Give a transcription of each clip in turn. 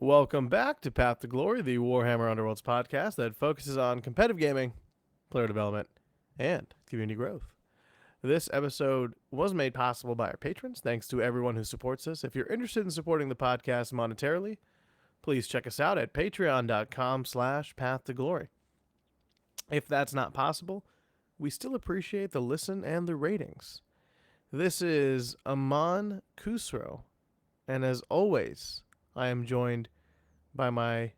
Welcome back to Path to Glory, the Warhammer Underworlds podcast that focuses on competitive gaming, player development, and community growth. This episode was made possible by our patrons. Thanks to everyone who supports us. If you're interested in supporting the podcast monetarily, please check us out at patreon.com/path to glory. If that's not possible, we still appreciate the listen and the ratings. This is Aman Khusro, and as always, I am joined by my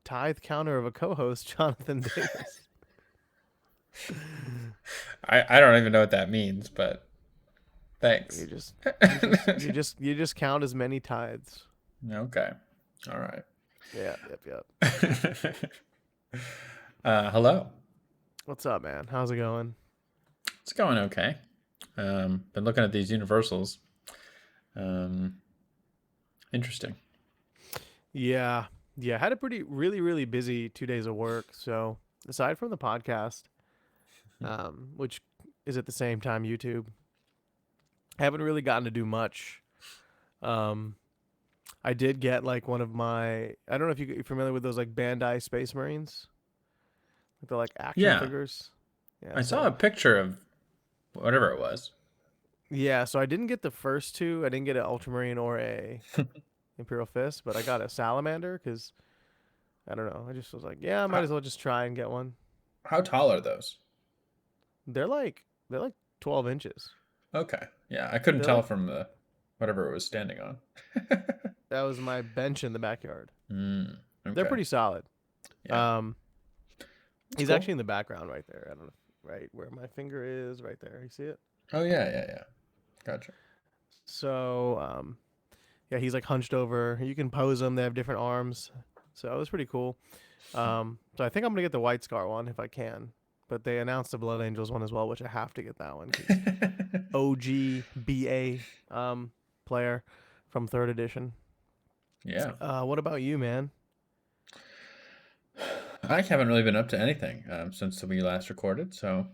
tithe counter of a co-host, Jonathan Davis. I don't even know what that means, but thanks. You just count as many tithes. Okay. All right. Yeah, yep. Hello. What's up, man? How's it going? It's going okay. Been looking at these universals. Interesting. Yeah. Had a really busy 2 days of work. So aside from the podcast, which is at the same time YouTube, I haven't really gotten to do much. I did get like one of my, I don't know if you're familiar with those like Bandai Space Marines, like the like action figures. Yeah, I saw a picture of whatever it was. Yeah, so I didn't get the first two. I didn't get an Ultramarine or a Imperial Fist, but I got a Salamander because I don't know. I just was like, yeah, I might as well just try and get one. How tall are those? They're like 12 inches. Okay. Yeah, I couldn't tell from the whatever it was standing on. That was my bench in the backyard. Okay. They're pretty solid. Yeah. He's actually in the background right there. I don't know, right where my finger is, right there. You see it? Oh yeah. Gotcha. So, yeah, he's like hunched over. You can pose them. They have different arms. So it was pretty cool. So I think I'm going to get the White Scar one if I can. But they announced the Blood Angels one as well, which I have to get that one. OG BA player from 3rd edition. Yeah. What about you, man? I haven't really been up to anything since we last recorded, so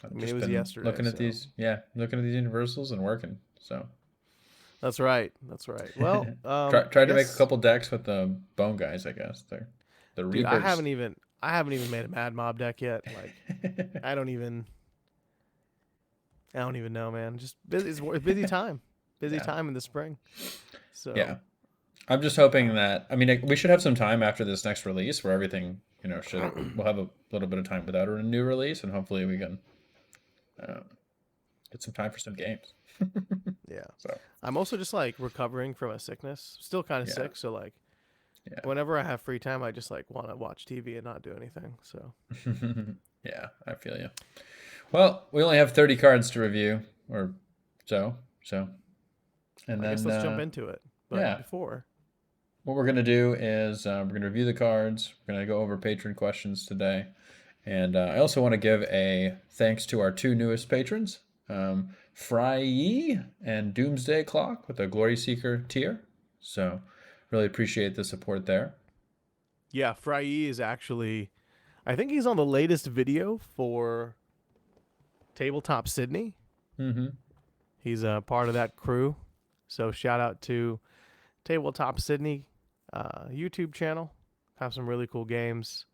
I've just been yesterday, looking at these universals and working. So that's right. Well, tried to make a couple decks with the bone guys. I guess they're the Reapers. Dude, I haven't even made a Mad Mob deck yet. Like, I don't even know, man. Just busy time. Busy time in the spring. So yeah, I'm just hoping that we should have some time after this next release where everything we'll have a little bit of time without a new release, and hopefully we can get some time for some games. Yeah. So I'm also just like recovering from a sickness. Still kind of sick, so like whenever I have free time, I just like want to watch TV and not do anything. So yeah, I feel you. Well, we only have 30 cards to review, or so. And I guess let's jump into it. But before, what we're gonna do is we're gonna review the cards. We're gonna go over patron questions today, and I also want to give a thanks to our two newest patrons, Frye and Doomsday Clock with a Glory Seeker tier. So really appreciate the support there. Yeah, Frye is actually, I think he's on the latest video for Tabletop Sydney. Mm-hmm. He's a part of that crew. So shout out to Tabletop Sydney YouTube channel. Have some really cool games.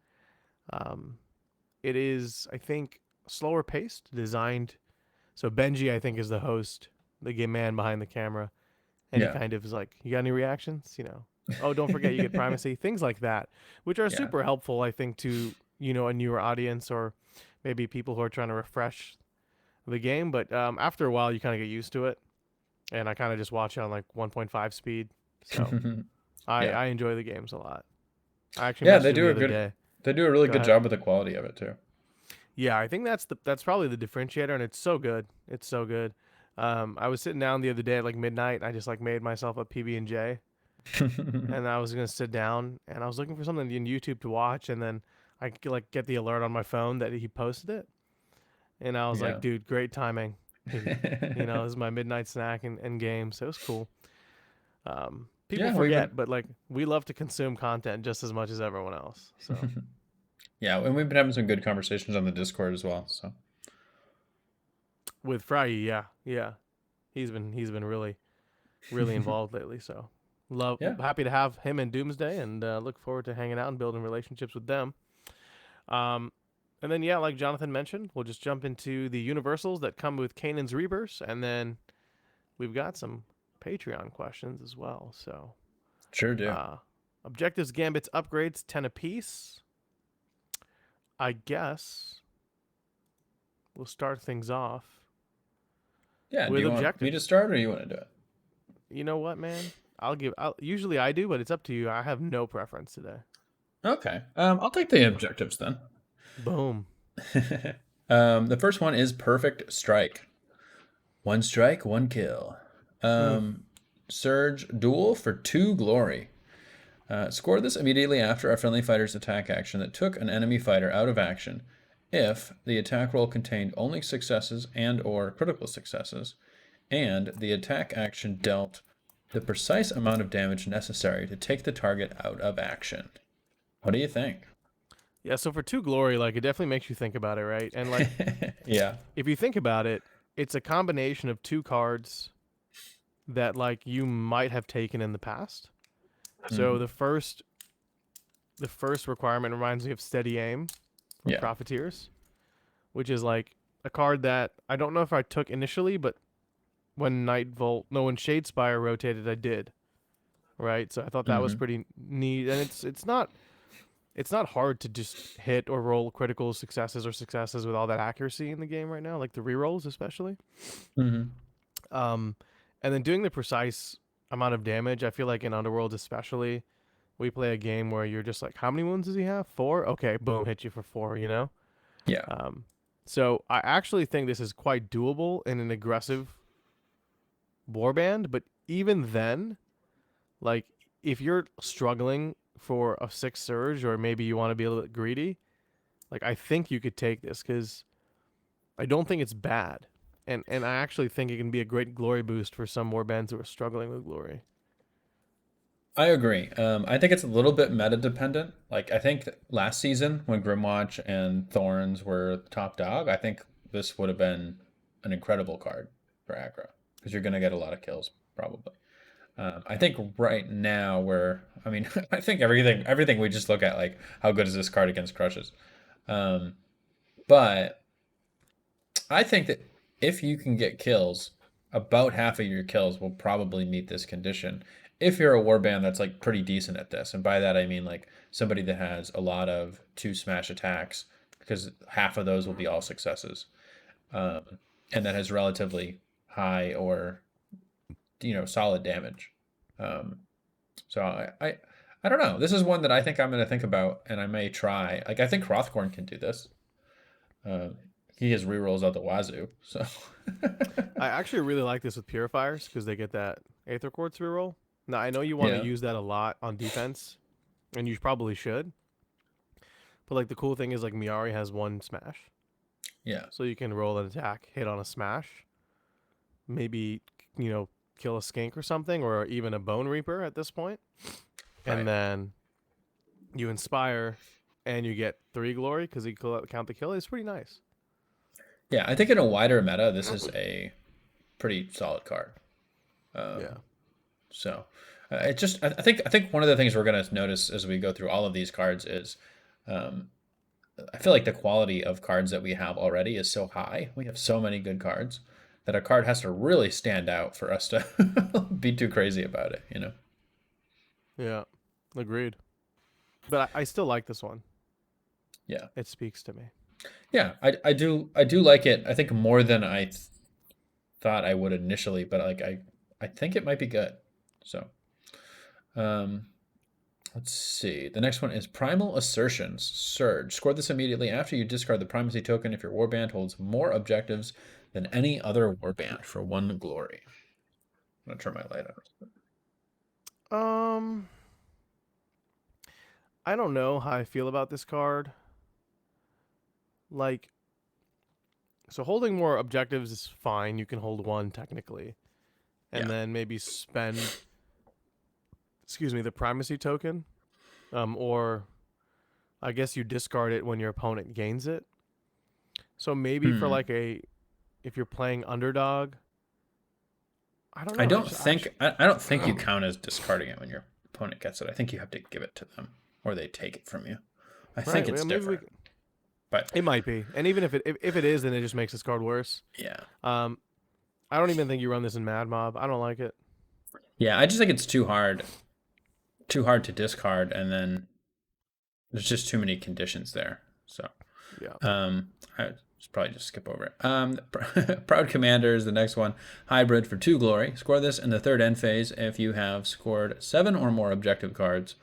It is, I think, slower paced, designed. So Benji, I think, is the host, the game man behind the camera. And he kind of is like, you got any reactions? Oh, don't forget you get primacy. Things like that, which are super helpful, I think, to, a newer audience or maybe people who are trying to refresh the game. But after a while, you kind of get used to it. And I kind of just watch it on like 1.5 speed. So I enjoy the games a lot. I actually they do a really good job with the quality of it too. Yeah, I think that's probably the differentiator, and it's so good. It's so good. I was sitting down the other day at like midnight, and I just like made myself a PB&J, and I was gonna sit down, and I was looking for something in YouTube to watch, and then I could like get the alert on my phone that he posted it, and I was like, dude, great timing. This is my midnight snack and game, so it was cool. People forget, but like we love to consume content just as much as everyone else. So yeah, and we've been having some good conversations on the Discord as well. So with Frye, yeah, he's been really involved lately. So Yeah, Happy to have him in Doomsday, and look forward to hanging out and building relationships with them. Um, and then yeah, like Jonathan mentioned, we'll just jump into the universals that come with Kanan's Rebirth, and then we've got some Patreon questions as well. So, sure do. uh, objectives, gambits, upgrades, 10 apiece. I guess we'll start things off Yeah, do with you want me to objectives. start or you want to do it? You know what, man? Usually I do, but it's up to you. I have no preference today. Okay. I'll take the objectives then. Boom. The first one is Perfect Strike. One strike, one kill. Mm. Surge Duel for 2 glory. Score this immediately after a friendly fighter's attack action that took an enemy fighter out of action if the attack roll contained only successes and or critical successes, and the attack action dealt the precise amount of damage necessary to take the target out of action. What do you think? Yeah, so for 2 glory, like it definitely makes you think about it, right? And like Yeah. if you think about it, it's a combination of 2 cards that like you might have taken in the past. So Mhm. the first requirement reminds me of Steady Aim from Yeah. Profiteers, which is like a card that I don't know if I took initially, but when when Shadespire rotated, I did. Right, so I thought that was Hmm. pretty neat, and it's not hard to just hit or roll critical successes or successes with all that accuracy in the game right now, like the rerolls especially. Hmm. Um, and then doing the precise amount of damage, I feel like in Underworlds especially, we play a game where you're just like, how many wounds does he have? 4? Okay, boom, hit you for 4. You know. Yeah. Um, so I actually think this is quite doable in an aggressive warband, but even then, like if you're struggling for a 6 surge or maybe you want to be a little bit greedy, like I think you could take this because I don't think it's bad, and I actually think it can be a great glory boost for some warbands who are struggling with glory. I agree. I think it's a little bit meta dependent. Like I think last season when Grimwatch and Thorns were top dog, I think this would have been an incredible card for aggro because you're going to get a lot of kills probably. I think right now I mean, I think everything we just look at like how good is this card against crushes. Um, but I think that if you can get kills, about half of your kills will probably meet this condition. If you're a warband that's like pretty decent at this, and by that I mean like somebody that has a lot of 2 smash attacks, because half of those will be all successes, um, and that has relatively high or solid damage. Um, so I don't know. This is one that I think I'm going to think about, and I may try. Like I think Hrothgorn can do this. Um, he has rerolls out the wazoo. So I actually really like this with purifiers because they get that Aether Quartz reroll. Now I know you want to yeah, use that a lot on defense, and you probably should. But like the cool thing is like Miari has 1 smash, yeah, so you can roll an attack, hit on a smash, maybe you know kill a skink or something, or even a Bone Reaper at this point, and right. then you inspire, and you get 3 glory because you count the kill. It's pretty nice. Yeah, I think in a wider meta, this is a pretty solid card. Yeah. Um, so it just I think one of the things we're gonna notice as we go through all of these cards is um, I feel like the quality of cards that we have already is so high. We have so many good cards that a card has to really stand out for us to be too crazy about it, you know? Yeah. Agreed. But I still like this one. Yeah. It speaks to me. Yeah, I do like it. I think more than thought I would initially, but like I think it might be good. So, um let's see. The next one is Primal Assertions. Surge. Score this immediately after you discard the primacy token if your warband holds more objectives than any other warband for 1 glory. I'm gonna turn my light on. Um, I don't know how I feel about this card. Like, so holding more objectives is fine. You can hold 1 technically, and Yeah. then maybe spend, the primacy token. Or I guess you discard it when your opponent gains it. So maybe for Hmm. like if you're playing underdog, I don't I know. don't think I don't think you count as discarding it when your opponent gets it. I think you have to give it to them, or they take it from you. I think right. it's Well, maybe different, but it might be. And even if it is, then it just makes this card worse. yeah, Um, I don't even think you run this in Mad Mob. I don't like it. yeah. I just think it's too hard to discard, and then there's just too many conditions there. So, Yeah. I should probably just skip over it. Proud Commander is the next one. Hybrid for 2 glory. Score this in the third end phase if you have scored 7 or more objective cards,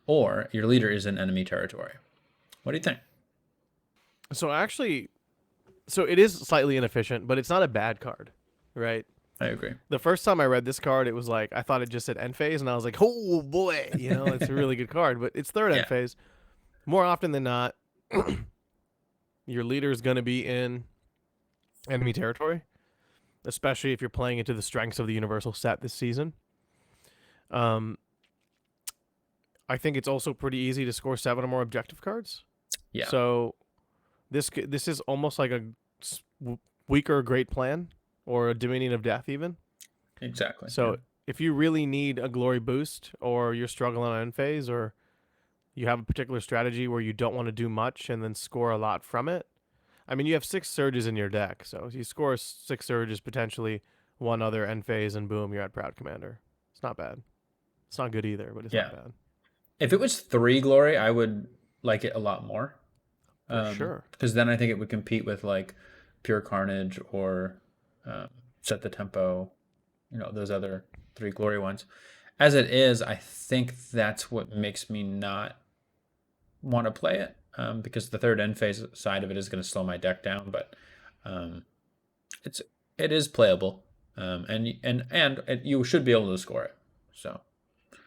or your leader is in enemy territory. What do you think? So actually, so it is slightly inefficient, but it's not a bad card, right? I agree. The first time I read this card, it was like I thought it just said end phase, and I was like, oh boy, it's a really good card. But it's third end Yeah, phase. More often than not, your leader is going to be in enemy territory, especially if you're playing into the strengths of the universal set this season. Um, I think it's also pretty easy to score 7 or more objective cards. yeah, So this is almost like a weaker great plan or a Dominion of Death even. exactly. So Yeah. if you really need a glory boost, or you're struggling on end phase, or you have a particular strategy where you don't want to do much and then score a lot from it. I mean, you have 6 surges in your deck, so you score 6 surges, potentially one other end phase, and boom, you're at Proud Commander. It's not bad. It's not good either, but it's not Yeah. bad. If it was 3 glory, I would like it a lot more. For sure. Because then I think it would compete with like Pure Carnage or Set the Tempo, those other 3 glory ones. As it is, I think that's what makes me not want to play it, because the third end phase side of it is going to slow my deck down. But um, it is playable, and you should be able to score it. So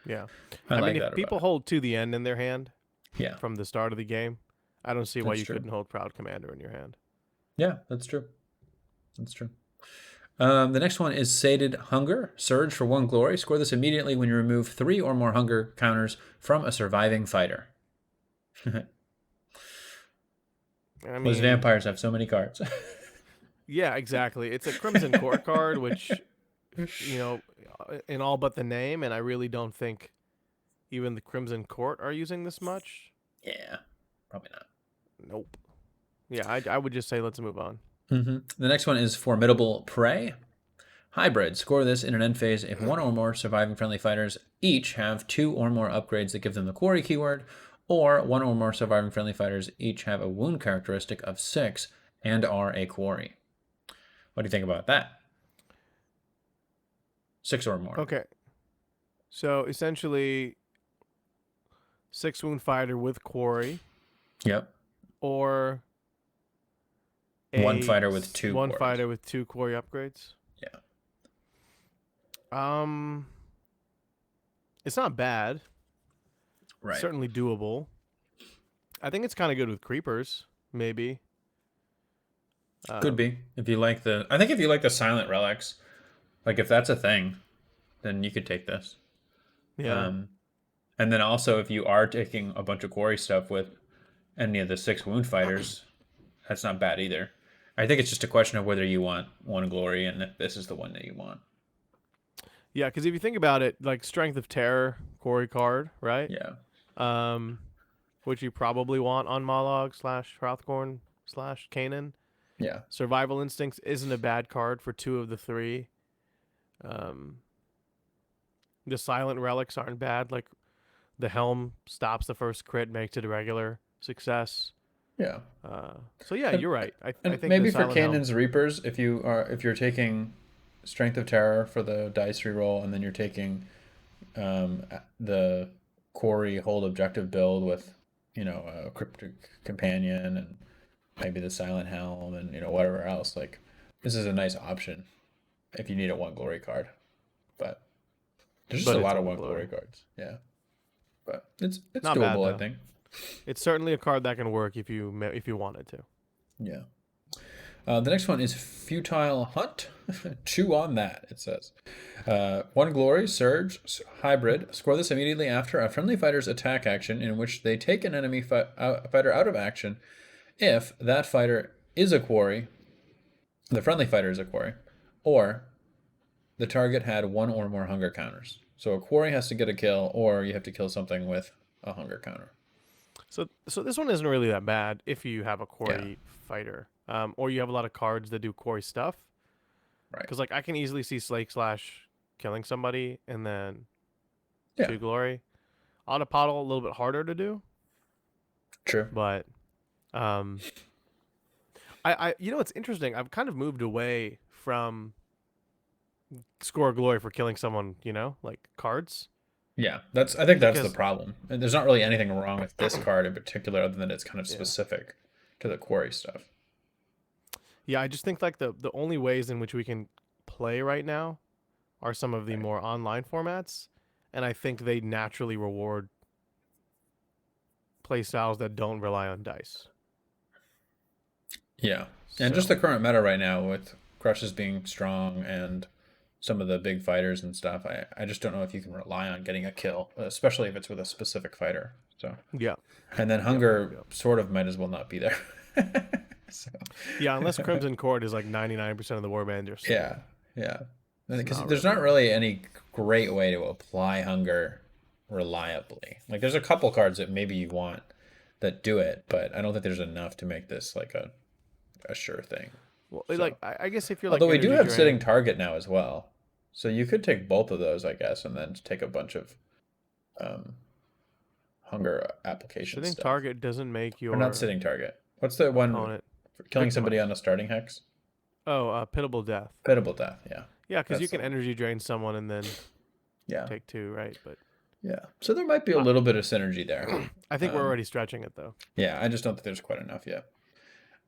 Yeah. I I mean, like if that about people it. hold to the end in their hand Yeah, from the start of the game, I don't see why that's you true. couldn't hold Proud Commander in your hand. Yeah, that's true. That's true. The next one is Sated Hunger. Surge for 1 glory. Score this immediately when you remove 3 or more hunger counters from a surviving fighter. I Those mean, vampires have so many cards. yeah, exactly. It's a Crimson Court card, which, in all but the name, and I really don't think even the Crimson Court are using this much. Yeah, probably not. Nope. Yeah, I would just say let's move on. The next one is Formidable Prey. Hybrid. Score this in an end phase if 1 or more surviving friendly fighters each have 2 or more upgrades that give them the quarry keyword, or 1 or more surviving friendly fighters each have a wound characteristic of 6 and are a quarry. What do you think about that? 6 or more. Okay. So essentially, 6 wound fighter with quarry, Yep. or One fighter with 2 one quarries. fighter with 2 quarry upgrades. Yeah. It's not bad. Right. Certainly doable. I think it's kind of good with creepers, maybe. Could be. If you like I think if you like the silent relics, like if that's a thing, then you could take this. Yeah. And then also if you are taking a bunch of quarry stuff with any of the 6 wound fighters, that's not bad either. I think it's just a question of whether you want 1 glory and if this is the one that you want. Yeah, because if you think about it, like Strength of Terror, quarry card, right? Yeah. Which you probably want on Mollog / Hrothgorn / Kainan. Yeah. Survival Instincts isn't a bad card for 2 of the 3. The silent relics aren't bad. Like the Helm stops the first crit, makes it a regular success. Yeah. So yeah, you're right. I think maybe the for Silent Helm, Kanan's Reapers, if you're taking Strength of Terror for the dice reroll, and then you're taking the quarry hold objective build with a cryptic companion and maybe the silent helm and whatever else, like this is a nice option if you need a 1 glory card. But there's just a lot of 1 glory cards. Yeah. But it's not bad, doable, I though. think. It's certainly a card that can work if you wanted to. Yeah. The next one is Futile Hunt. Chew on that, it says. 1 glory, surge, hybrid. Score this immediately after a friendly fighter's attack action in which they take an enemy fighter out of action if that fighter is a quarry, the friendly fighter is a quarry, or the target had one or more hunger counters. So a quarry has to get a kill, or you have to kill something with a hunger counter. So this one isn't really that bad if you have a Yeah, quarry fighter, or you have a lot of cards that do quarry stuff. right. Because like I can easily see Slake Slash killing somebody and then Yeah, two glory. Autopodal a little bit harder to do, true. but um, you know it's interesting. I've kind of moved away from score glory for killing someone. You know, like cards Yeah, I think that's the because problem. And there's not really anything wrong with this card in particular other than it's kind of yeah. specific to the quarry stuff. Yeah, I just think like the only ways in which we can play right now are some of the Right. more online formats, and I think they naturally reward play styles that don't rely on dice. Yeah. And just So the current meta right now with crushes being strong and some of the big fighters and stuff, I just don't know if you can rely on getting a kill, especially if it's with a specific fighter. So yeah, and then yep, yep, hunger yep. sort of might as well not be there. So Yeah, unless Crimson Court is like 99% of the warband, you're yeah, screwed. yeah. It's Because not there's really not really any great way to apply hunger reliably. Like there's a couple cards that maybe you want that do it, but I don't think there's enough to make this like a sure thing. well, So like I guess if you're like although we do energy have sitting drain, target now as well. So you could take both of those, I guess, and then take a bunch of um, hunger application sitting stuff. target doesn't make Or not your sitting target. What's the one opponent for killing somebody on victimized. a starting hex? Oh, pitiable death. Pitiable death, yeah. Yeah, because you That's the can one. energy drain someone and then Yeah. take two, right? But Yeah. So there might be a I, little bit of synergy there. I think we're already stretching it though. Yeah, I just don't think there's quite enough yet.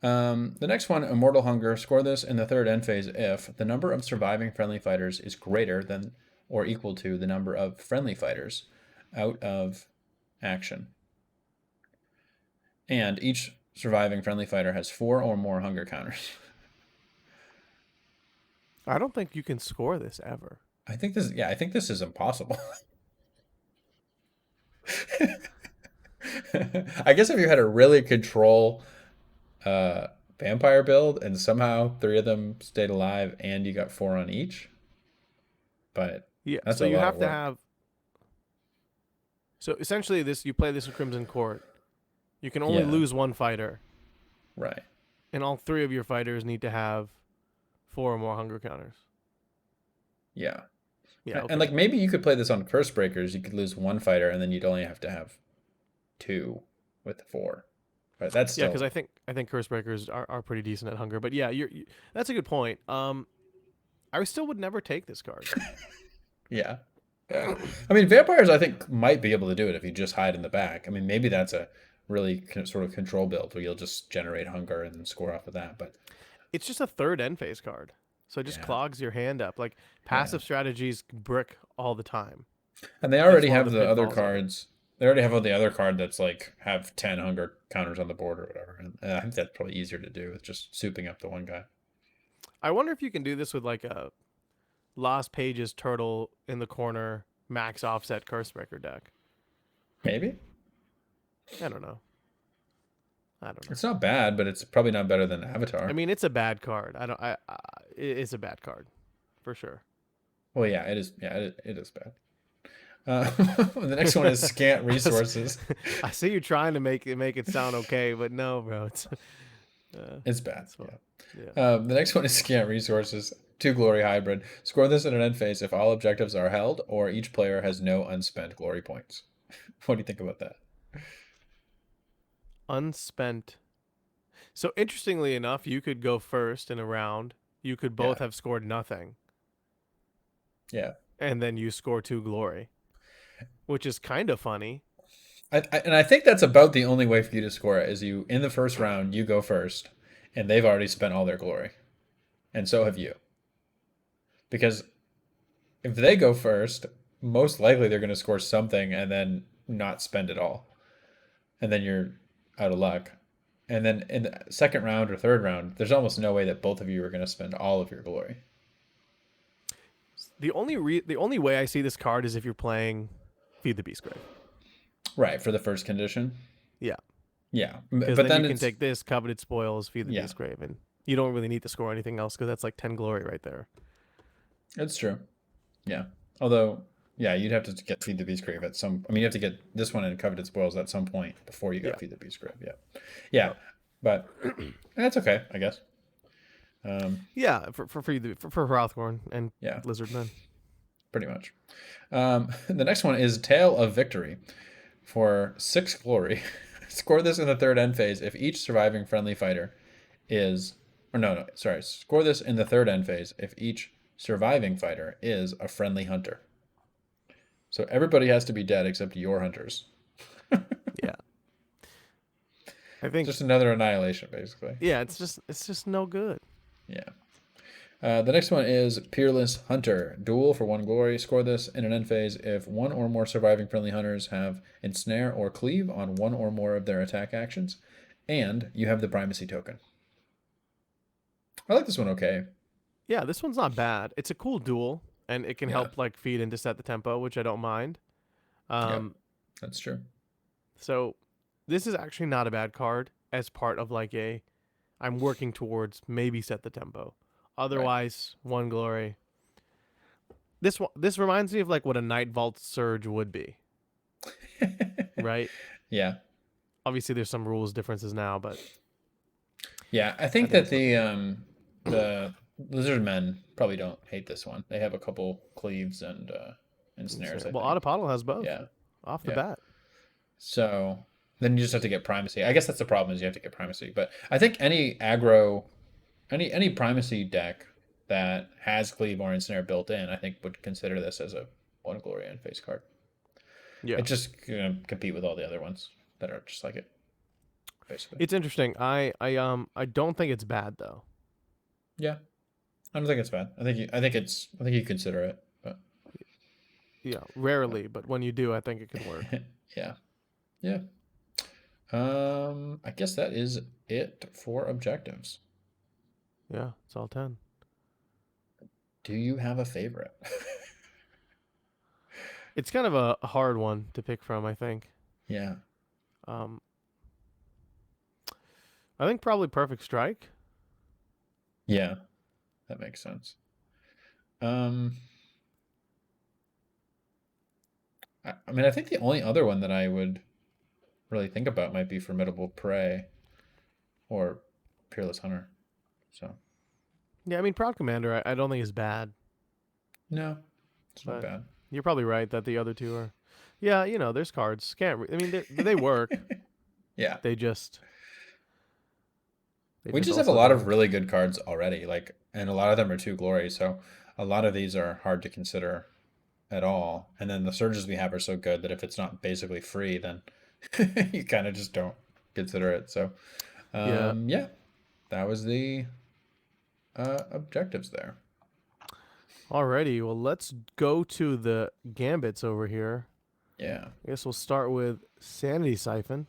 The next one, Immortal Hunger. Score this in the third end phase if the number of surviving friendly fighters is greater than or equal to the number of friendly fighters out of action. And each surviving friendly fighter has 4 or more hunger counters. I don't think you can score this ever. I think this is impossible. I guess if you had a really control uh, vampire build and somehow 3 of them stayed alive and you got 4 on each, but Yeah, that's so a you lot of have to work. have. So essentially, this you play this in Crimson Court. You can only Yeah, lose one fighter, right. and all three of your fighters need to have four or more hunger counters. Yeah. Yeah, And okay. like maybe you could play this on Curse Breakers. You could lose one fighter and then you'd only have to have 2 with the 4. But that's Yeah, because still I think curse breakers are pretty decent at hunger. But yeah, that's a good point. I still would never take this card. yeah. Yeah. I mean, vampires, I think, might be able to do it if you just hide in the back. I mean, maybe that's a really sort of control build where you'll just generate hunger and then score off of that. But It's just a third end phase card, so it just yeah, clogs your hand up. Like yeah. passive strategies brick all the time. And they That's already one of have the the other pitfalls of it. cards. They already have the other card that's like have 10 hunger counters on the board or whatever. And I think that's probably easier to do with just souping up the one guy. I wonder if you can do this with like a Lost Pages turtle in the corner max offset curse breaker deck. Maybe. I don't know. I don't know. It's not bad, but it's probably not better than I Avatar. mean, it's a bad card. I don't. It's a bad card, for sure. Well, yeah, it is. Yeah, it is bad. The next one is scant resources. I see you trying to make it sound okay, but no, bro. It's bad. It's fine. Yeah. Yeah. The next one is scant resources. 2 glory hybrid. Score this in an end phase if all objectives are held or each player has no unspent glory points. What do you think about that? Unspent. So interestingly enough, you could go first in a round. You could Yeah. both have scored nothing, Yeah. and then you score 2 glory, which is kind of funny. And I think that's about the only way for you to score it is you in the first round you go first, and they've already spent all their glory, and so have you. Because if they go first, most likely they're going to score something and then not spend it all, and then you're out of luck. And then in the second round or third round, there's almost no way that both of you are going to spend all of your glory. The only way I see this card is if you're playing Feed the Beastgrave. Right, for the first condition. Yeah, Yeah, because but then you then can it's take this Coveted Spoils, Feed the yeah, Beastgrave, and you don't really need to score anything else because that's like 10 glory right there. it's true. Yeah. Although, yeah, you'd have to get Feed the Beast Grave at some. I mean, you have to get this one in Coveted Spoils at some point before you Yeah. got Feed the Beast Grave. Yeah. Yeah. But that's okay, I guess. Yeah, for Hrothgorn and Yeah, Lizardmen. pretty much. The next one is Tale of Victory for 6 glory. Score this in the third end phase if each surviving friendly fighter is. Or no, sorry. Score this in the third end phase if each surviving fighter is a friendly hunter. So everybody has to be dead except your hunters. Yeah, I think. Just another annihilation, basically. Yeah, it's just no good. Yeah. The next one is Peerless Hunter. Duel for 1 glory. Score this in an end phase if one or more surviving friendly hunters have Ensnare or Cleave on one or more of their attack actions, and you have the Primacy token. I like this one okay. Yeah, this one's not bad. It's a cool duel, and it can Yeah. help like feed and to set the tempo, which I don't mind. Yep. Um, That's true. so this is actually not a bad card as part of like I'm working towards maybe set the tempo. Right. Otherwise, 1 glory. This reminds me of like what a Night Vault Surge would be, right? Yeah. Obviously, there's some rules differences now, but Yeah. I I think think that it's what. the Lizard Men probably don't hate this one. They have a couple cleaves and snares, I Well, think. Autopodal has both Yeah. off the Yeah. bat. So then you just have to get primacy. I guess that's the problem is you have to get primacy. But I think any aggro, any primacy deck that has cleave or ensnare built in, I think would consider this as a 1 glory and face card. Yeah, It's just gonna compete with all the other ones that are just like it, basically. it's interesting. I don't think it's bad though. Yeah, I don't think it's bad. I think you consider it, but Yeah, rarely, but when you do, I think it can work. yeah, yeah. I guess that is it for objectives. Yeah, it's all 10. Do you have a favorite? It's kind of a hard one to pick from, I think. Yeah. Um, I think probably Perfect Strike. Yeah, that makes sense. Um, I mean, I think the only other one that I would really think about might be Formidable Prey or Peerless Hunter. So, Yeah, I mean Proud Commander. I don't think is bad, no, it's not but bad. you're probably right that the other two are. Yeah, there's cards. I mean, they work. Yeah. They just. They We just just have a also lot of don't. really good cards already, like, and a lot of them are 2 glory, so a lot of these are hard to consider at all. And then the surges we have are so good that if it's not basically free, then you kind of just don't consider it. So, Yeah. yeah, that was the objectives there. Alrighty. Well, let's go to the gambits over here. Yeah. I guess we'll start with Sanity Siphon.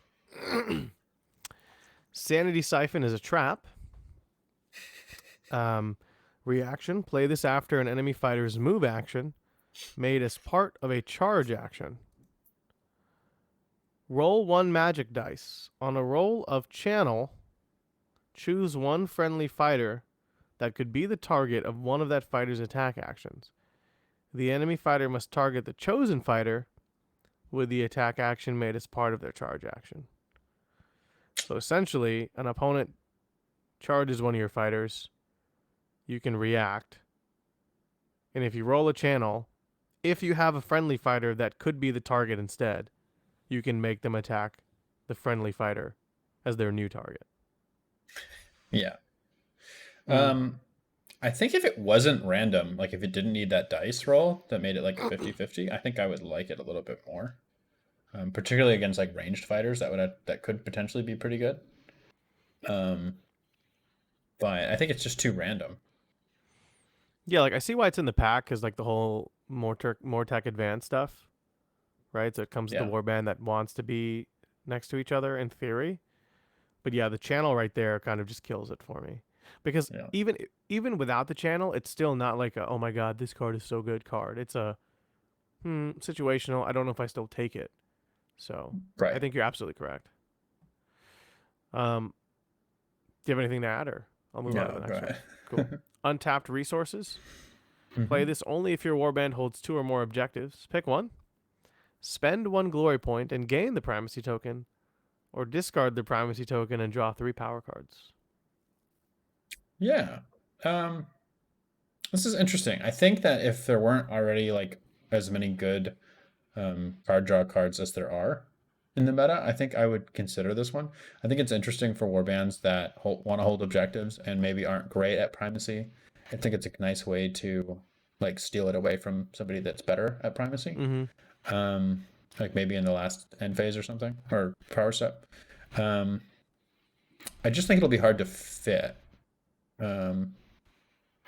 Sanity Siphon is a trap. Reaction. Play this after an enemy fighter's move action made as part of a charge action. Roll 1 magic dice. On a roll of channel, choose 1 friendly fighter that could be the target of one of that fighter's attack actions. The enemy fighter must target the chosen fighter with the attack action made as part of their charge action. So essentially, an opponent charges one of your fighters, you can react. And if you roll a channel, if you have a friendly fighter that could be the target instead, you can make them attack the friendly fighter as their new target. Yeah. Mm. I think if it wasn't random, like if it didn't need that dice roll that made it like a 50-50, I think I would like it a little bit more. Particularly against like ranged fighters that could potentially be pretty good. Um, but I think it's just too random. Yeah, like I see why it's in the pack because like the whole Mortec advanced stuff, right? So it comes with the Yeah. warband that wants to be next to each other in theory. But yeah, the channel right there kind of just kills it for me. Because Yeah. even without the channel, it's still not like a, oh my god, this card is so good card. It's a situational. I don't know if I still take it. So I Right. think you're absolutely correct. Do you have anything to add, or I'll move on to No, the go next one? ahead. Cool. Untapped resources. Play Mm-hmm. this only if your warband holds 2 or more objectives. Pick one. Spend 1 glory point and gain the primacy token, or discard the primacy token and draw 3 power cards. Yeah. Um, this is interesting. I think that if there weren't already like as many good card draw cards as there are in the meta, I think I would consider this one. I think it's interesting for warbands that want to hold objectives and maybe aren't great at primacy. I think it's a nice way to like steal it away from somebody that's better at primacy. Mm-hmm. Um, like maybe in the last end phase or something or power step. Um, I just think it'll be hard to fit. Um,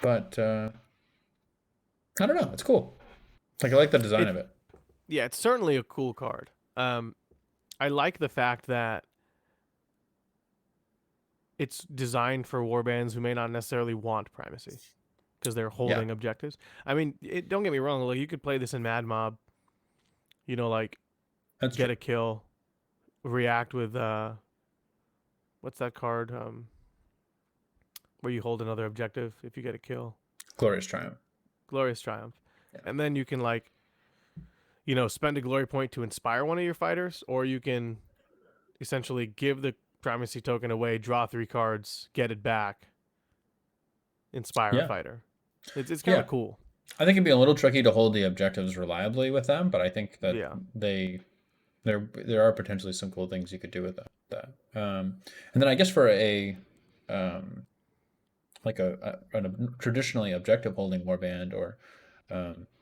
but I don't know. It's cool. Like I like the design It of it. Yeah, it's certainly a cool card. I like the fact that it's designed for warbands who may not necessarily want primacy because they're Yeah, holding objectives. I mean, don't get me wrong. Like you could play this in Mad Mob. Like that's get true. a kill, react with what's that card? Where you hold another objective if you get a kill. Glorious triumph. Glorious Triumph. Yeah. And then you can like spend a glory point to inspire one of your fighters, or you can essentially give the primacy token away, draw 3 cards, get it back, inspire a Yeah. fighter. It's kind Yeah. of cool. I think it'd be a little tricky to hold the objectives reliably with them, but I think that Yeah. there are potentially some cool things you could do with that. And then I guess for a like a traditionally objective holding warband or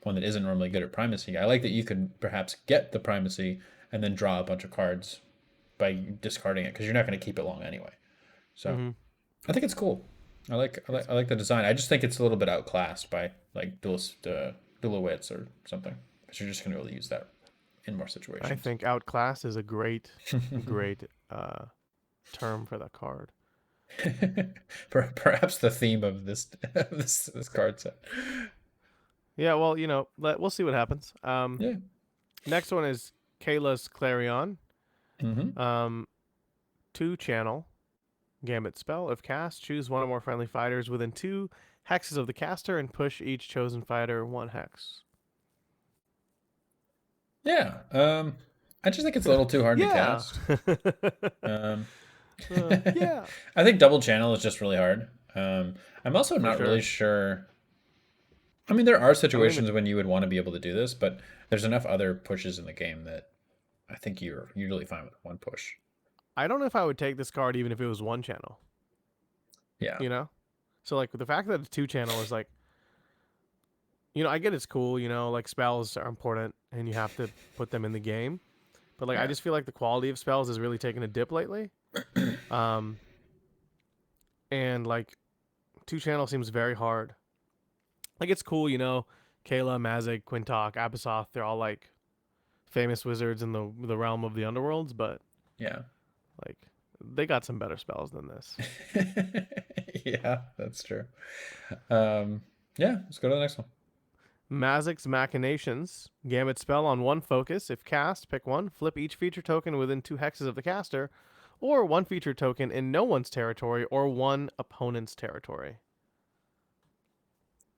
one that isn't normally good at primacy, I like that you could perhaps get the primacy and then draw a bunch of cards by discarding it because you're not going to keep it long anyway. So Mm-hmm. I think it's cool. I like the design. I just think it's a little bit outclassed by like dual wits or something. Because you're just going to be able to use that in more I situations. think outclass is a great, great term for that card. Perhaps the theme of this card set. Yeah, well, we'll see what happens. Yeah. Next one is Kayla's Clarion. Mm-hmm. 2 channel Gambit Spell. If cast, choose one or more friendly fighters within 2 hexes of the caster and push each chosen fighter 1 hex. Yeah. I just think it's a little too hard to Yeah. cast. Um, Yeah. I think double channel is just really hard. I'm also For not really sure. sure. I mean, there are I don't even situations when you would want to be able to do this, but there's enough other pushes in the game that I think you're usually fine with one push. I don't know if I would take this card even if it was 1 channel, Yeah. you know? So like the fact that it's 2 channel is like I get it's cool, like spells are important and you have to put them in the game. But like I Yeah. just feel like the quality of spells has really taken a dip lately. Um and like 2 channel seems very hard. Like it's cool, Kayla, Mazig, Quintok, Abyssosth, they're all like famous wizards in the realm of the Underworlds, but Yeah. like they got some better spells than this. Yeah, that's true. Yeah, let's go to the next one. Mazik's Machinations. Gambit Spell on 1 focus. If cast, pick 1. Flip each feature token within 2 hexes of the caster, or 1 feature token in no one's territory or 1 opponent's territory.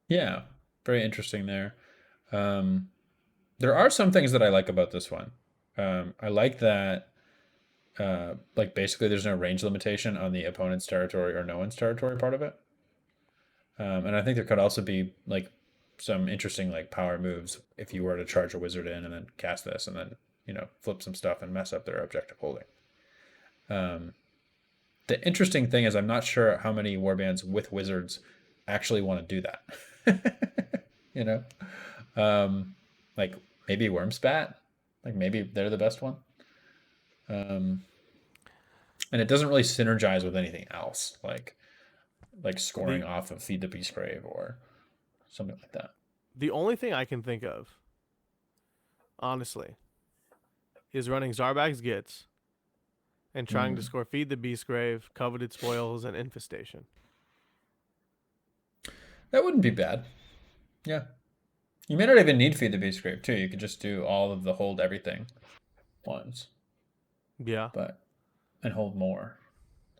Yeah, very interesting there. There are some things that I like about this one. I like that, like basically, there's no range limitation on the opponent's territory or no one's territory part of it. And I think there could also be like some interesting like power moves if you were to charge a wizard in and then cast this and then flip some stuff and mess up their objective holding. The interesting thing is I'm not sure how many warbands with wizards actually want to do that. you know, like maybe Wormspat, like maybe they're the best one. And it doesn't really synergize with anything else, like scoring The off of Feed the Beastgrave or something like that. the only thing I can think of, honestly, is running Zarbag's Gits and trying to score Feed the Beastgrave, Coveted Spoils, and Infestation. That wouldn't be bad. Yeah. You may not even need Feed the Beastgrave too. You could just do all of the hold everything ones, Yeah. and hold more.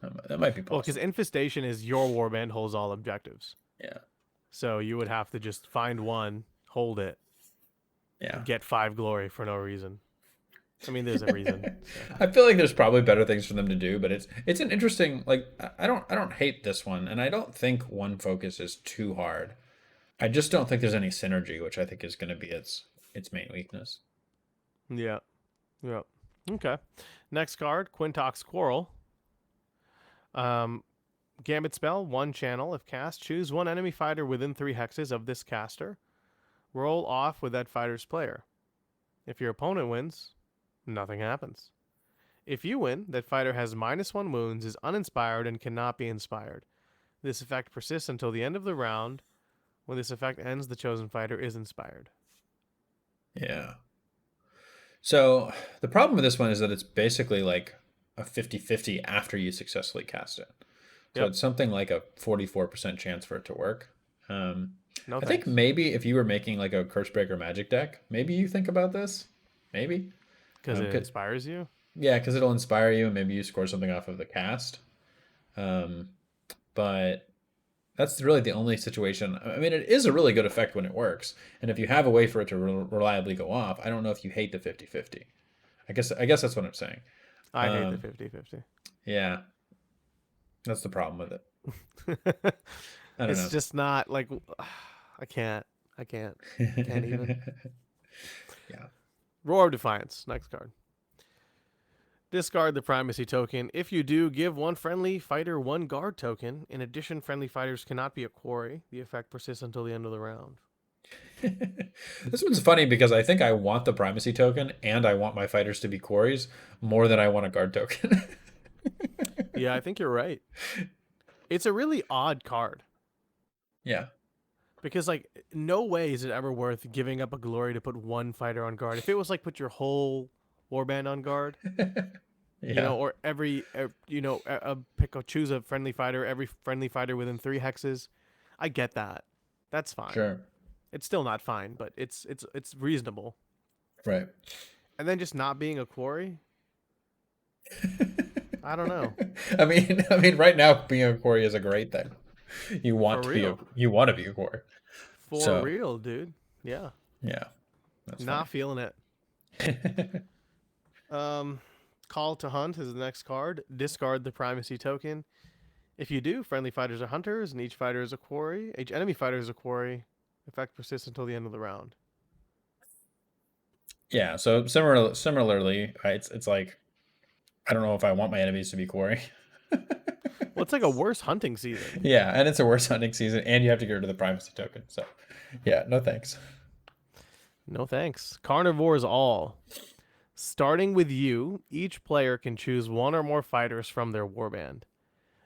That might be Well, because possible. Infestation is your warband holds all objectives. Yeah. So you would have to just find one, hold it, Yeah. get 5 glory for no reason. I mean, there's a reason. So I feel like there's probably better things for them to do, but it's an interesting, like, I don't hate this one, and I don't think one focus is too hard. I just don't think there's any synergy, which I think is going to be its main weakness. yeah, yeah. Okay. Next card, Quintox Quarrel. Um, Gambit Spell, 1 channel. If cast, choose 1 enemy fighter within 3 hexes of this caster. Roll off with that fighter's player. If your opponent wins, nothing happens. If you win, that fighter has -1 wounds, is uninspired, and cannot be inspired. This effect persists until the end of the round. When this effect ends, the chosen fighter is inspired. Yeah. So the problem with this one is that it's basically like a 50-50 after you successfully cast it. So Yep. it's something like a 44% chance for it to work. No I think thanks. maybe if you were making like a Cursebreaker Magic deck, maybe you think about this. Maybe. Because it 'Cause- inspires you? yeah, because it'll inspire you and maybe you score something off of the cast. Um, but that's really the only situation. I mean, it is a really good effect when it works. And if you have a way for it to reliably go off, I don't know if you hate the 50-50. I guess that's what I'm saying. I hate the Um, 50-50. yeah, that's the problem with it. I don't It's know. just not like I can't. I can't even. Yeah. Roar of Defiance. Next card. Discard the primacy token. If you do, give 1 friendly fighter 1 guard token. In addition, friendly fighters cannot be a quarry. The effect persists until the end of the round. This one's funny because I think I want the primacy token and I want my fighters to be quarries more than I want a guard token. Yeah, I think you're right. It's a really odd card Yeah. because like no way is it ever worth giving up a glory to put 1 fighter on guard. If it was like put your whole warband on guard, Yeah. or pick or choose a friendly fighter, every friendly fighter within 3 hexes. I get that. That's fine. Sure. It's still not fine, but it's reasonable. Right. And then just not being a quarry, I don't know. I mean, right now being a quarry is a great thing. You want For to be a real. you want to be a quarry. For So real, dude. Yeah. yeah, that's funny. Not feeling it. Um Call to Hunt is the next card. Discard the primacy token. If you do, friendly fighters are hunters, and each fighter is a quarry. Each enemy fighter is a quarry. Effect persists until the end of the round. Yeah. So similarly, it's like I don't know if I want my enemies to be quarry. Well, it's like a worse hunting season. Yeah, and it's a worse hunting season, and you have to get rid of the privacy token. So, yeah, no thanks. No thanks. Carnivores all. Starting with you, each player can choose 1 or more fighters from their warband.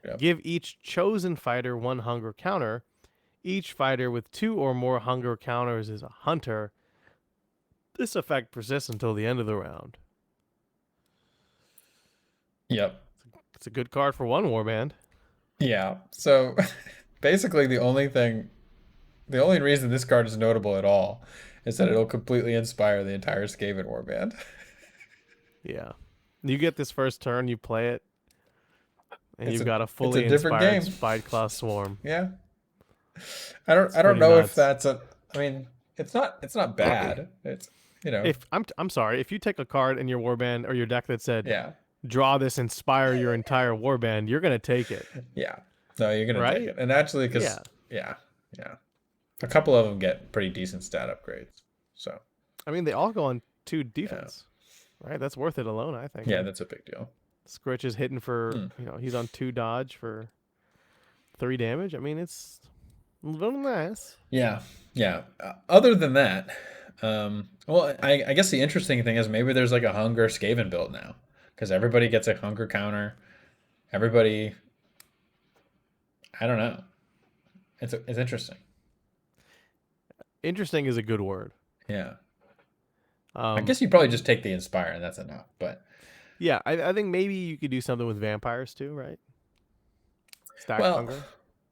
Yep. Give each chosen fighter 1 hunger counter. Each fighter with 2 or more hunger counters is a hunter. This effect persists until the end of the round. Yep. It's a good card for 1 warband. Yeah. So, basically, the only reason this card is notable at all is that it'll completely inspire the entire Skaven warband. Yeah. You get this first turn, you play it, and It's you've a got a it's a fully different inspired game. Spideclaw swarm. Yeah. I don't It's I don't pretty know if nuts. that's a I mean, it's not bad. It's If I'm sorry, if you take a card in your warband or your deck that said yeah. draw this, inspire your entire warband, you're gonna take it, Yeah. No, you're going to take right? it. And actually Yeah. cuz yeah. Yeah. A couple of them get pretty decent stat upgrades. So, I mean, they all go on 2 yeah. defense, right? That's worth it alone, I think. Yeah, that's a big deal. Scritch is hitting for, Hmm. he's on 2 dodge for 3 damage. I mean, it's little nice. Yeah. Yeah. Other than that, well, I guess the interesting thing is maybe there's like a hunger Skaven build now because everybody gets a hunger counter. Everybody, I don't know. It's interesting. Interesting is a good word. Yeah. I Um, guess you probably just take the inspire and that's enough. But yeah, I think maybe you could do something with vampires too, right? Stack well, hunger.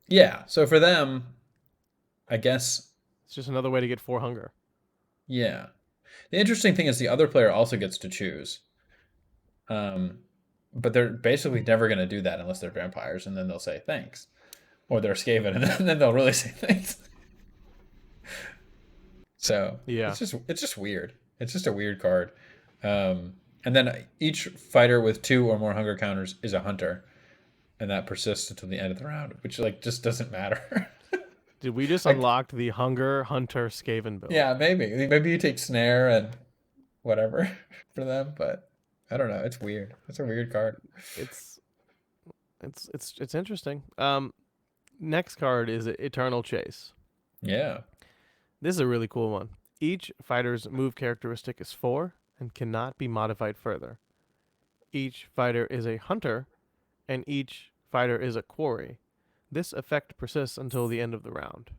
yeah. So for them, I guess It's just another way to get 4 hunger. yeah. The interesting thing is the other player also gets to choose. Um, but they're basically never going to do that unless they're vampires, and then they'll say thanks, or they're Skaven, and then they'll really say thanks. So Yeah. it's just weird. It's just a weird card. And then each fighter with 2 or more hunger counters is a hunter, and that persists until the end of the round, which like just doesn't matter. Did we just Like, unlocked the Hunger Hunter Skaven build? yeah, maybe you take snare and whatever for them, but I don't know. It's weird. It's a weird card. It's it's interesting. Next card is Eternal Chase. Yeah, This is a really cool one. Each fighter's move characteristic is 4 and cannot be modified further. Each fighter is a hunter, and each fighter is a quarry. This effect persists until the end of the round.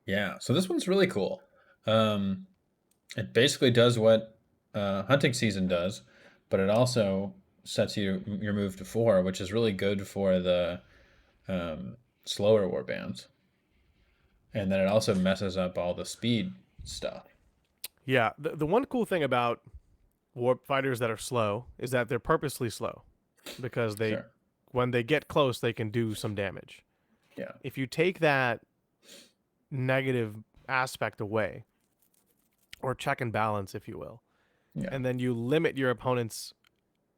yeah. So this one's really cool. Um, it basically does what hunting season does, but it also sets your move to 4, which is really good for the slower warbands. And then it also messes up all the speed stuff. Yeah, the one cool thing about warp fighters that are slow is that they're purposely slow because Sure. when they get close they can do some damage. Yeah. If you take that negative aspect away, or check and balance if you will, Yeah. and then you limit your opponent's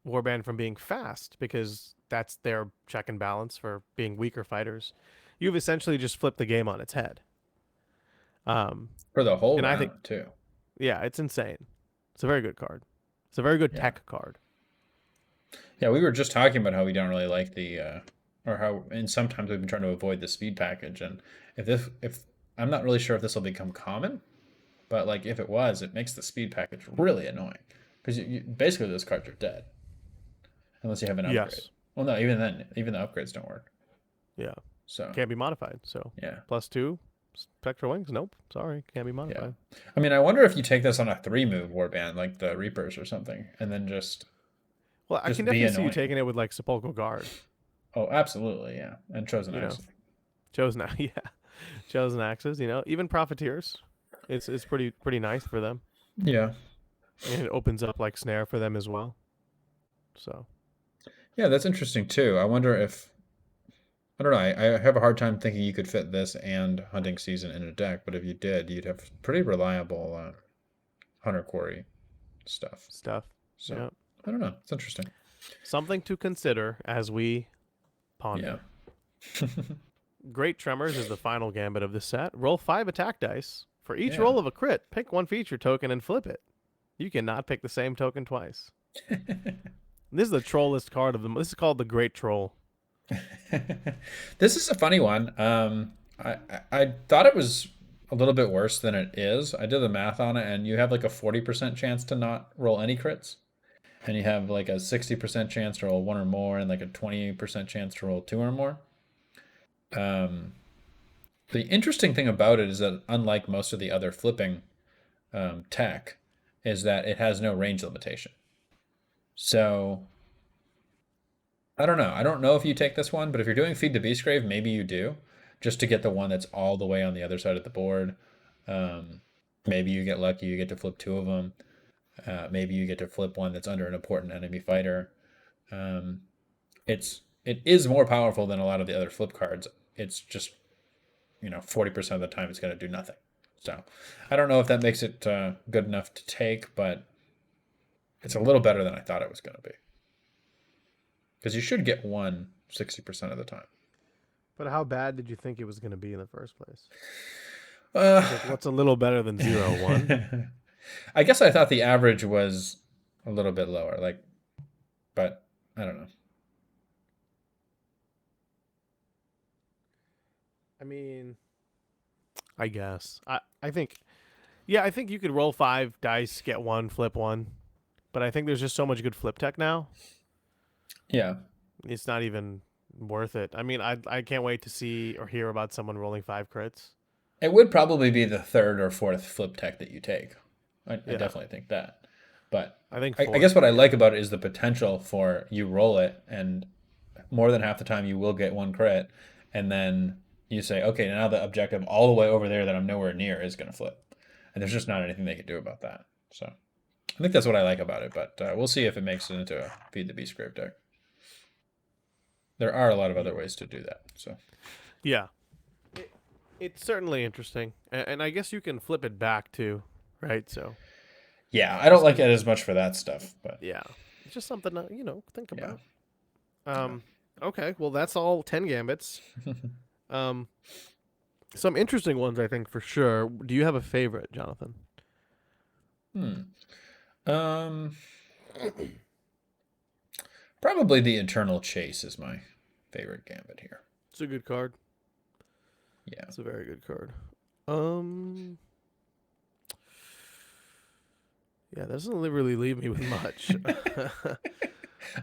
warband from being fast because that's their check and balance for being weaker fighters, you've essentially just flipped the game on its head. For the whole And I think, round too. yeah, it's insane. It's a very good card. It's a very good Yeah. tech card. Yeah, we were just talking about how we don't really like the or how and sometimes we've been trying to avoid the speed package, and if I'm not really sure if this will become common, but like if it was, it makes the speed package really annoying because basically those cards are dead unless you have an upgrade. Yes. Well, no, even then, even the upgrades don't work. Yeah. So Can't be modified. So yeah, +2 spectral wings. Nope. Sorry, can't be yeah. modified. I mean, I wonder if you take this on a 3-move warband like the Reapers or something, and then Well, I can be definitely see you annoying. taking it with like Sepulchral Guard. Oh, absolutely, yeah, and Chosen You know, Axe. chosen, yeah, chosen axes. You know, even profiteers. It's pretty nice for them, Yeah, and it opens up like snare for them as well. So yeah, that's interesting too. I wonder if I don't know. I have a hard time thinking you could fit this and hunting season in a deck, but if you did, you'd have pretty reliable hunter quarry stuff. stuff. So Yeah, I don't know. It's interesting. something to consider as we Yeah. ponder. Great Tremors is the final gambit of this set. Roll 5 attack dice. For each Yeah. roll of a crit, pick one feature token and flip it. You cannot pick the same token twice. This is the trollest card of them. This is called the Great Troll. This is a funny one. I thought it was a little bit worse than it is. I did the math on it, and you have like a 40% chance to not roll any crits, and you have like a 60% chance to roll 1 or more, and like a 20% chance to roll 2 or more. The interesting thing about it is that unlike most of the other flipping tech, is that it has no range limitation. So I don't know. I don't know if you take this one, but if you're doing Feed the Beastgrave, maybe you do, just to get the one that's all the way on the other side of the board. Maybe you get lucky, you get to flip 2 of them. Maybe you get to flip one that's under an important enemy fighter. It is more powerful than a lot of the other flip cards. It's just 40% of the time it's going to do nothing. So I don't know if that makes it good enough to take, but it's a little better than I thought it was going to be. Because you should get one 60% of the time. But how bad did you think it was going to be in the first place? Uh, Like, what's a little better than 0-1? I guess I thought the average was a little bit lower, but I don't know. I mean, I guess. I think, yeah, I think you could roll 5 dice, get one, flip one. But I think there's just so much good flip tech now. Yeah. It's not even worth it. I mean, I can't wait to see or hear about someone rolling 5 crits. It would probably be the 3rd or 4th flip tech that you take. I Yeah. definitely think that. But I think I 4. guess what I like about it is the potential for you roll it, and more than half the time you will get one crit, and then you say, okay, now the objective all the way over there that I'm nowhere near is going to flip. And there's just not anything they can do about that. So I think that's what I like about it, but we'll see if it makes it into a Feed the Beastgrave deck. There are a lot of other ways to do that. So Yeah. It's certainly interesting, and I guess you can flip it back too, right? So Yeah, I don't just like because, it as much for that stuff, but yeah, it's just something to think yeah. about. Um, okay, well that's all 10 gambits. Yeah. Um, some interesting ones I think for sure. Do you have a favorite, Jonathan? Hmm. Um, Probably the Eternal Chase is my favorite gambit here. It's a good card. Yeah. It's a very good card. Um, yeah, that doesn't really leave me with much.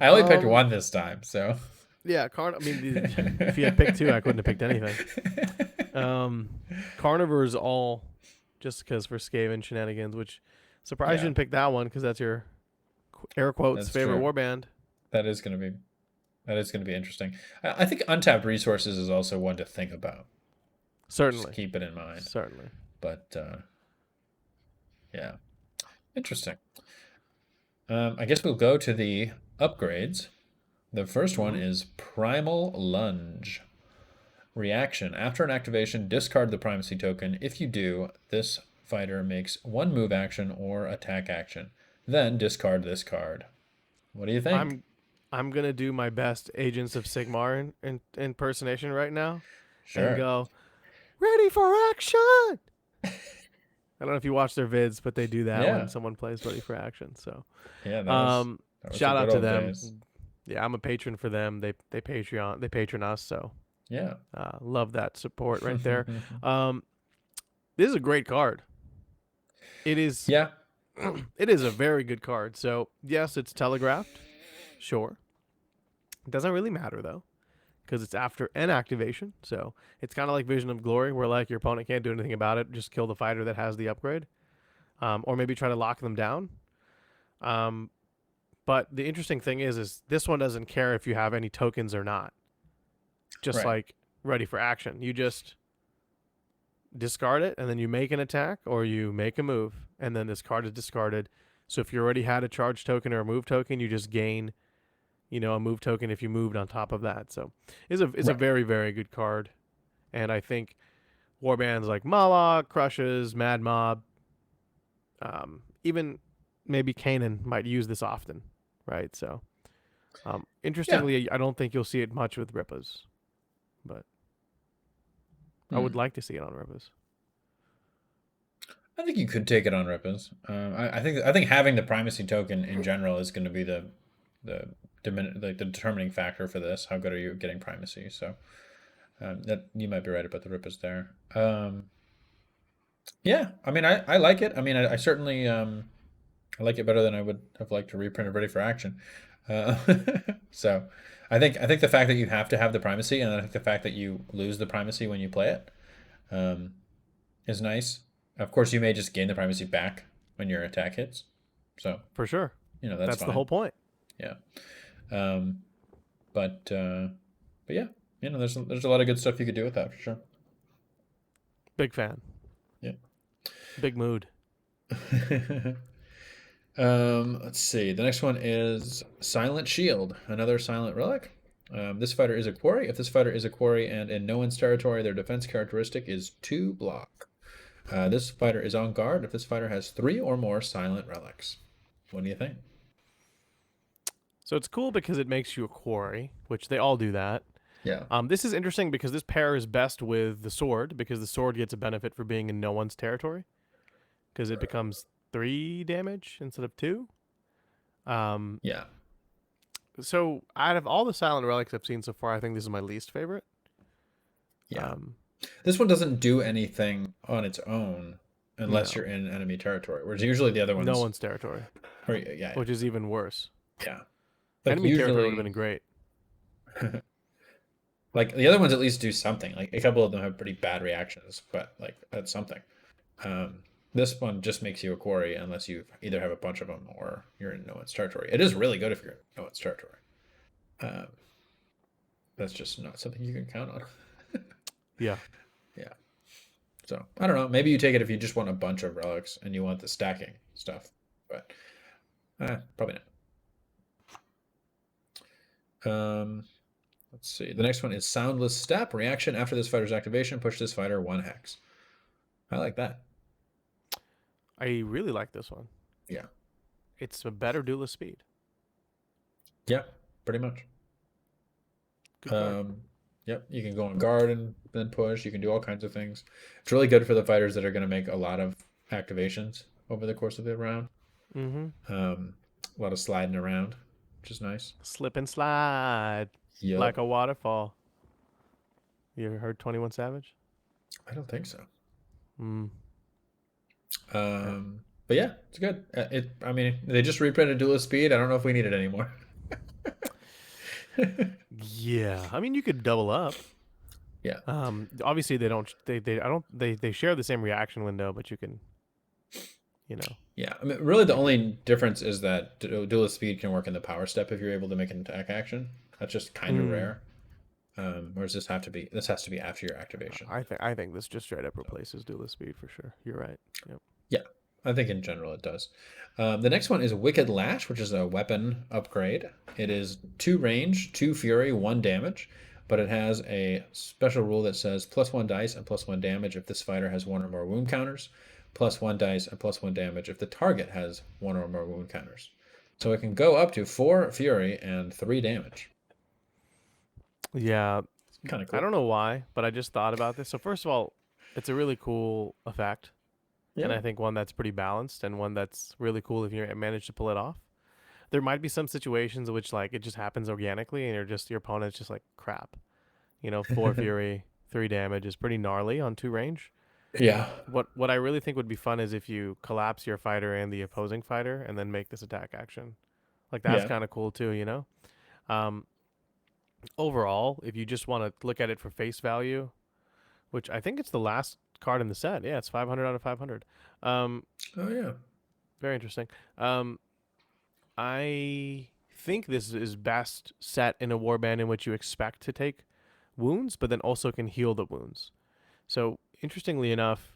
I only picked um, one this time, so. yeah, I mean, if you had picked two, I couldn't have picked anything. Carnivores all just because for Skaven shenanigans, which surprised you Yeah, didn't pick that one because that's your air quotes that's favorite true. warband. That is gonna be that is gonna be interesting. I think untapped resources is also one to think about. Just Certainly, keep it in mind. certainly. But yeah, interesting. I guess we'll go to the upgrades. The first one Mm-hmm. is Primal Lunge. Reaction. After an activation, discard the primacy token. If you do, this fighter makes one move action or attack action. Then discard this card. What do you think? I'm I'm gonna do my best Agents of Sigmar impersonation right now, and Sure. go ready for action. I don't know if you watch their vids, but they do that when Yeah. someone plays ready for action. So, Yeah, um, that was the shout good out to old them. days. Yeah, I'm a patron for them. They patron us. So, Yeah. love that support right there. Um, this is a great card. It is. Yeah. It is a very good card. So yes, it's telegraphed. Sure, it doesn't really matter though because it's after an activation. So it's kind of like Vision of Glory, where like your opponent can't do anything about it. Just kill the fighter that has the upgrade, or maybe try to lock them down. Um, but the interesting thing is this one doesn't care if you have any tokens or not. Just Right. like ready for action, you just discard it and then you make an attack or you make a move, and then this card is discarded. So if you already had a charge token or a move token, you just gain, a move token if you moved on top of that. So it's a Right. very very good card, and I think warbands like Mala, Crushes, Mad Mob, even maybe Kainan might use this often, right? So Yeah. interestingly, I don't think you'll see it much with Rippas, but I would Hmm. like to see it on Rippas. I think you could take it on Rippers. I think having the primacy token in general is going to be the like the determining factor for this. How good are you at getting primacy? So that you might be right about the Rippers there. Yeah, I mean, I like it. I mean, I certainly I like it better than I would have liked to reprint it ready for action. Uh, so I think the fact that you have to have the primacy, and I think the fact that you lose the primacy when you play it, um, is nice. Of course, you may just gain the primacy back when your attack hits. So, For sure. that's That's the fine. whole point. Yeah. Um, but yeah, there's a lot of good stuff you could do with that for sure. Big fan. Yeah. Big mood. Let's see. The next one is Silent Shield, another silent relic. This fighter is a quarry. If this fighter is a quarry and in no one's territory, their defense characteristic is 2 block. This fighter is on guard if this fighter has 3 or more silent relics. What do you think? So it's cool because it makes you a quarry, which they all do that. Yeah. This is interesting because this pair is best with the sword because the sword gets a benefit for being in no one's territory because it becomes 3 damage instead of 2. Um, Yeah. so out of all the silent relics I've seen so far, I think this is my least favorite. Yeah. Um, This one doesn't do anything on its own unless no, you're in enemy territory, whereas usually the other no ones, one's territory, or yeah, which is even worse. yeah, like Enemy territory would have usually, been great. like the other ones at least do something. Like a couple of them have pretty bad reactions, but like that's something. Um, this one just makes you a quarry unless you either have a bunch of them or you're in no one's territory. It is really good if you're in no one's territory. Um, that's just not something you can count on. Yeah, Yeah. So I don't know. Maybe you take it if you just want a bunch of relics and you want the stacking stuff, but probably not. Let's see. The next one is Soundless Step. Reaction after this fighter's activation, push this fighter 1 hex. I like that. I really like this one. Yeah. It's a better duelist speed. Yeah, pretty much. Good card. Yep, you can go on guard and then push. You can do all kinds of things. It's really good for the fighters that are going to make a lot of activations over the course of the round. Mm-hmm. A lot of sliding around, which is nice. Slip and slide like Yep. a waterfall. You ever heard 21 Savage? I don't think so. Mm. But yeah, it's good. I mean, they just reprinted Duelist Speed. I don't know if we need it anymore. Yeah, I mean you could double up. Yeah. Obviously they don't. They share the same reaction window, but you can, you know. Yeah. I mean, really, the only difference is that Duelist Speed can work in the power step if you're able to make an attack action. That's just kind of rare. Whereas this has to be after your activation. I think this just straight up replaces duelist speed for sure. You're right. Yep. Yeah, I think in general it does. The next one is Wicked Lash, which is a weapon upgrade. It is 2 range, 2 fury, 1 damage, but it has a special rule that says +1 dice and +1 damage if this fighter has 1 or more wound counters, +1 dice and +1 damage if the target has 1 or more wound counters. So it can go up to 4 fury and 3 damage. Yeah, Kind of cool. I don't know why, but I just thought about this. So first of all, it's a really cool effect, and Yeah. I think one that's pretty balanced and one that's really cool if you manage to pull it off. There might be some situations in which like it just happens organically, and your opponent's just like crap. 4 fury, 3 damage is pretty gnarly on 2 range. Yeah. What I really think would be fun is if you collapse your fighter and the opposing fighter, and then make this attack action. Like that's Yeah. kind of cool too. Um, Overall, if you just want to look at it for face value, which I think it's the last card in the set. Yeah, it's 500 out of 500. Oh yeah. Very interesting. I think this is best set in a warband in which you expect to take wounds, but then also can heal the wounds. So interestingly enough,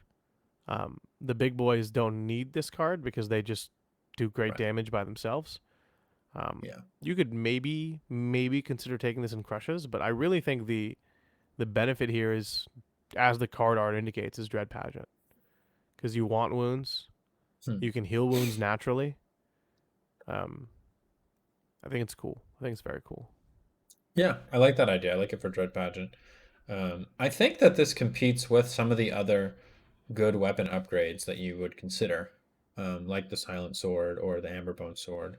the big boys don't need this card because they just do great Right. damage by themselves. Yeah. You could maybe consider taking this in crushes, but I really think the benefit here is, as the card art indicates, is Dread Pageant, because you want wounds, you can heal wounds naturally. I think it's cool. I think it's very cool. Yeah, I like that idea. I like it for Dread Pageant. I think that this competes with some of the other good weapon upgrades that you would consider, like the Silent Sword or the Amberbone Sword.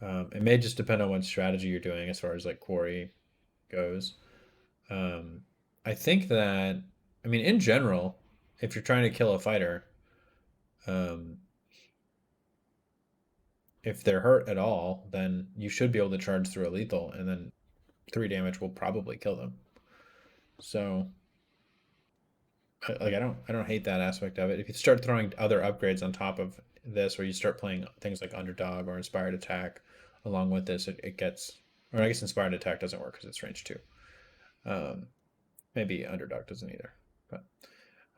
It may just depend on what strategy you're doing as far as like quarry goes. I think that, I mean, in general, if you're trying to kill a fighter, if they're hurt at all, then you should be able to charge through a lethal, and then 3 damage will probably kill them. So, like, I don't hate that aspect of it. If you start throwing other upgrades on top of this, or you start playing things like Underdog or Inspired Attack along with this, it gets, or I guess Inspired Attack doesn't work because it's range 2. Maybe Underdog doesn't either, but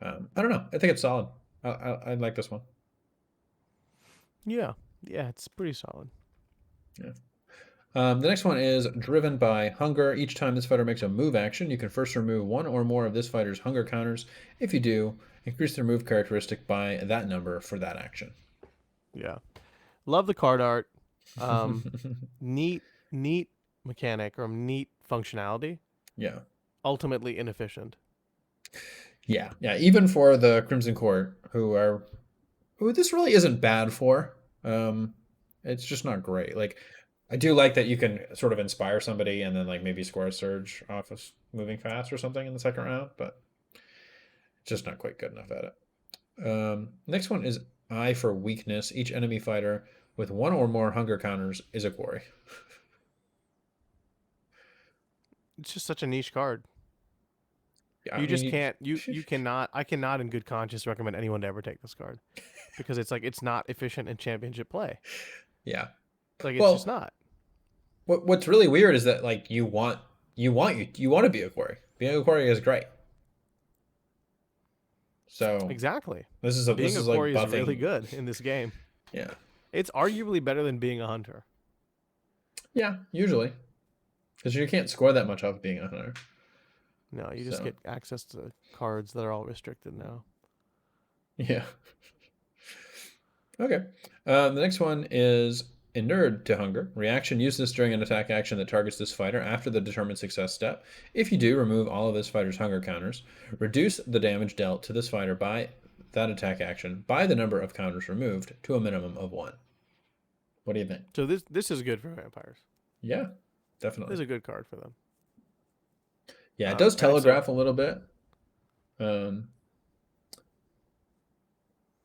I don't know. I think it's solid. I like this one. Yeah, it's pretty solid. Yeah. The next one is Driven by Hunger. Each time this fighter makes a move action, you can first remove 1 or more of this fighter's hunger counters. If you do, increase their move characteristic by that number for that action. Yeah, love the card art. Neat mechanic or neat functionality. Yeah. Ultimately inefficient. Yeah. Even for the Crimson Court, who this really isn't bad for. It's just not great. Like, I do like that you can sort of inspire somebody and then like maybe score a surge off of moving fast or something in the second round, but it's just not quite good enough at it. Next one is Eye for Weakness. Each enemy fighter with 1 or more hunger counters is a quarry. It's just such a niche card. Yeah, You just can't. You cannot. I cannot, in good conscience, recommend anyone to ever take this card because it's not efficient in championship play. Yeah. Like it's just not. What's really weird is that like you want to be a quarry. Being a quarry is great. So exactly. This is being a quarry like is really good in this game. Yeah. It's arguably better than being a hunter. Yeah, usually. Because you can't score that much off being a hunter. No, you just So get access to cards that are all restricted now. yeah. Okay. The next one is Inured to Hunger. Reaction: use this during an attack action that targets this fighter after the determined success step. If you do, remove all of this fighter's hunger counters. Reduce the damage dealt to this fighter by that attack action by the number of counters removed to a minimum of 1. What do you think? So this is good for vampires. Yeah, This definitely. is a good card for them. Yeah, it does All right, so telegraph a little bit. Um,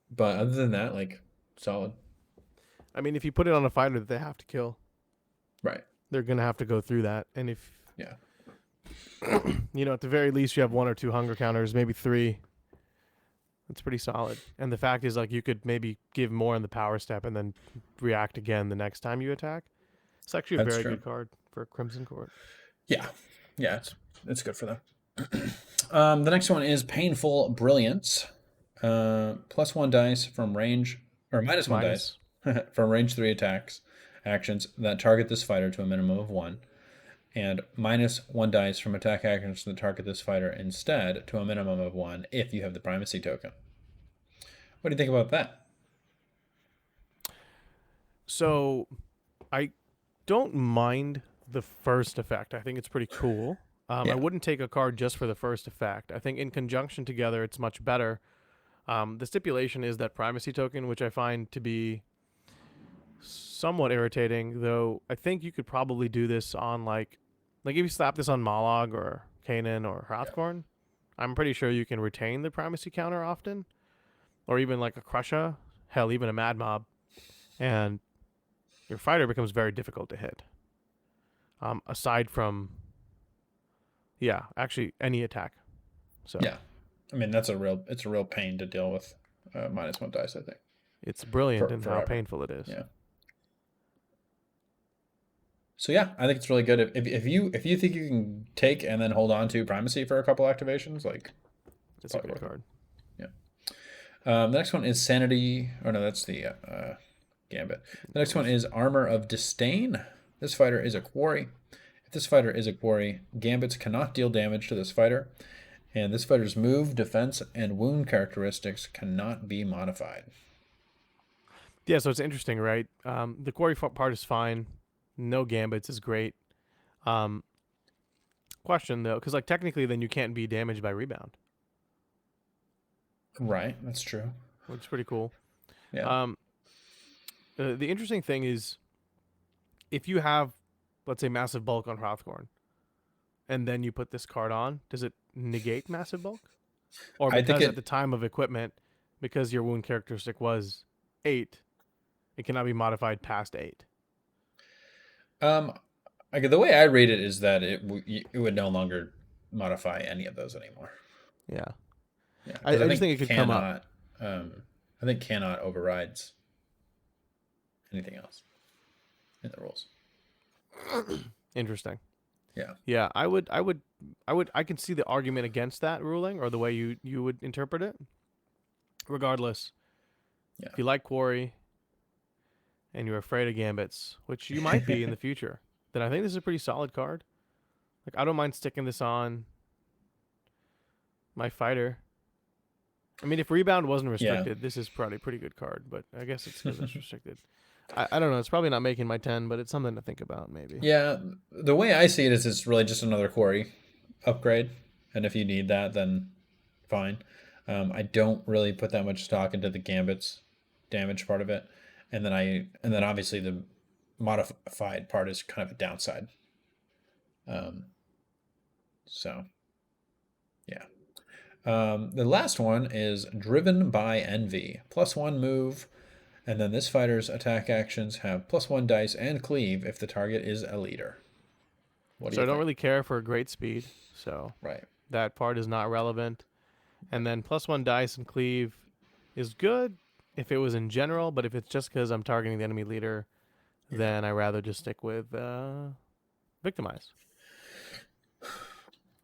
but other than that, like, solid. I mean, if you put it on a fighter that they have to kill, Right. they're gonna have to go through that. And if Yeah. at the very least, you have 1 or 2 hunger counters, maybe 3. That's pretty solid. And the fact is, like, you could maybe give more in the power step and then react again the next time you attack. It's actually a That's very true. good card for Crimson Court. Yeah. Yeah, it's good for them. The next one is Painful Brilliance. +1 dice from range, or -1 dice Minus. from range 3 attacks actions that target this fighter to a minimum of 1, and -1 dice from attack actions that target this fighter instead to a minimum of 1 if you have the primacy token. What do you think about that? So I don't mind the first effect. I think it's pretty cool. I Yeah. wouldn't take a card just for the first effect. I think in conjunction together, it's much better. The stipulation is that primacy token, which I find to be somewhat irritating, though I think you could probably do this on like if you slap this on Malog or Kainan or Yeah. Hrothgorn, I'm pretty sure you can retain the primacy counter often, or even like a Crusha, hell, even a Mad Mob, and your fighter becomes very difficult to hit. Aside from, yeah, actually any attack. So Yeah. I mean, it's a real pain to deal with -1 dice, I think. it's brilliant in how Forever. painful it is. Yeah. So yeah, I think it's really good. If you think you can take and then hold on to primacy for a couple activations, like, it's It's a probably good worth it. card. Yeah. The next one is Sanity. Or no, that's the Gambit. The next one is Armor of Disdain. This fighter is a quarry. If this fighter is a quarry, Gambits cannot deal damage to this fighter, and this fighter's move, defense, and wound characteristics cannot be modified. Yeah, so it's interesting, right? The quarry part is fine. No gambits is great. Um, question though, because like technically, then you can't be damaged by rebound, Right, that's true. which is pretty cool. Yeah. Um, the interesting thing is, if you have, let's say, massive bulk on Hrothgorn, and then you put this card on, does it negate massive bulk? Or I think because at it. the time of equipment, because your wound characteristic was 8, it cannot be modified past 8. Um, okay, the way I read it is that it would no longer modify any of those anymore. Yeah, Yeah, I because I just think think it could come up. cannot. I think cannot overrides anything else in the rules. Interesting. Yeah. Yeah, I can see the argument against that ruling or the way you would interpret it. Regardless, Yeah. if you like Quarry and you're afraid of Gambits, which you might be in the future, then I think this is a pretty solid card. Like, I don't mind sticking this on my fighter. I mean, if Rebound wasn't Yeah. restricted, this is probably a pretty good card, but I guess it's because it's restricted. I don't know. It's probably not making my 10, but it's something to think about, maybe. Yeah. The way I see it is it's really just another quarry upgrade, and if you need that, then fine. I don't really put that much stock into the Gambit's damage part of it, and then obviously the modified part is kind of a downside. So yeah. The last one is Driven by Envy. +1 move, and then this fighter's attack actions have +1 dice and cleave if the target is a leader. What do So you I don't think? really care for great speed, so Right. that part is not relevant. And then +1 dice and cleave is good if it was in general, but if it's just because I'm targeting the enemy leader, then I rather just stick with victimize.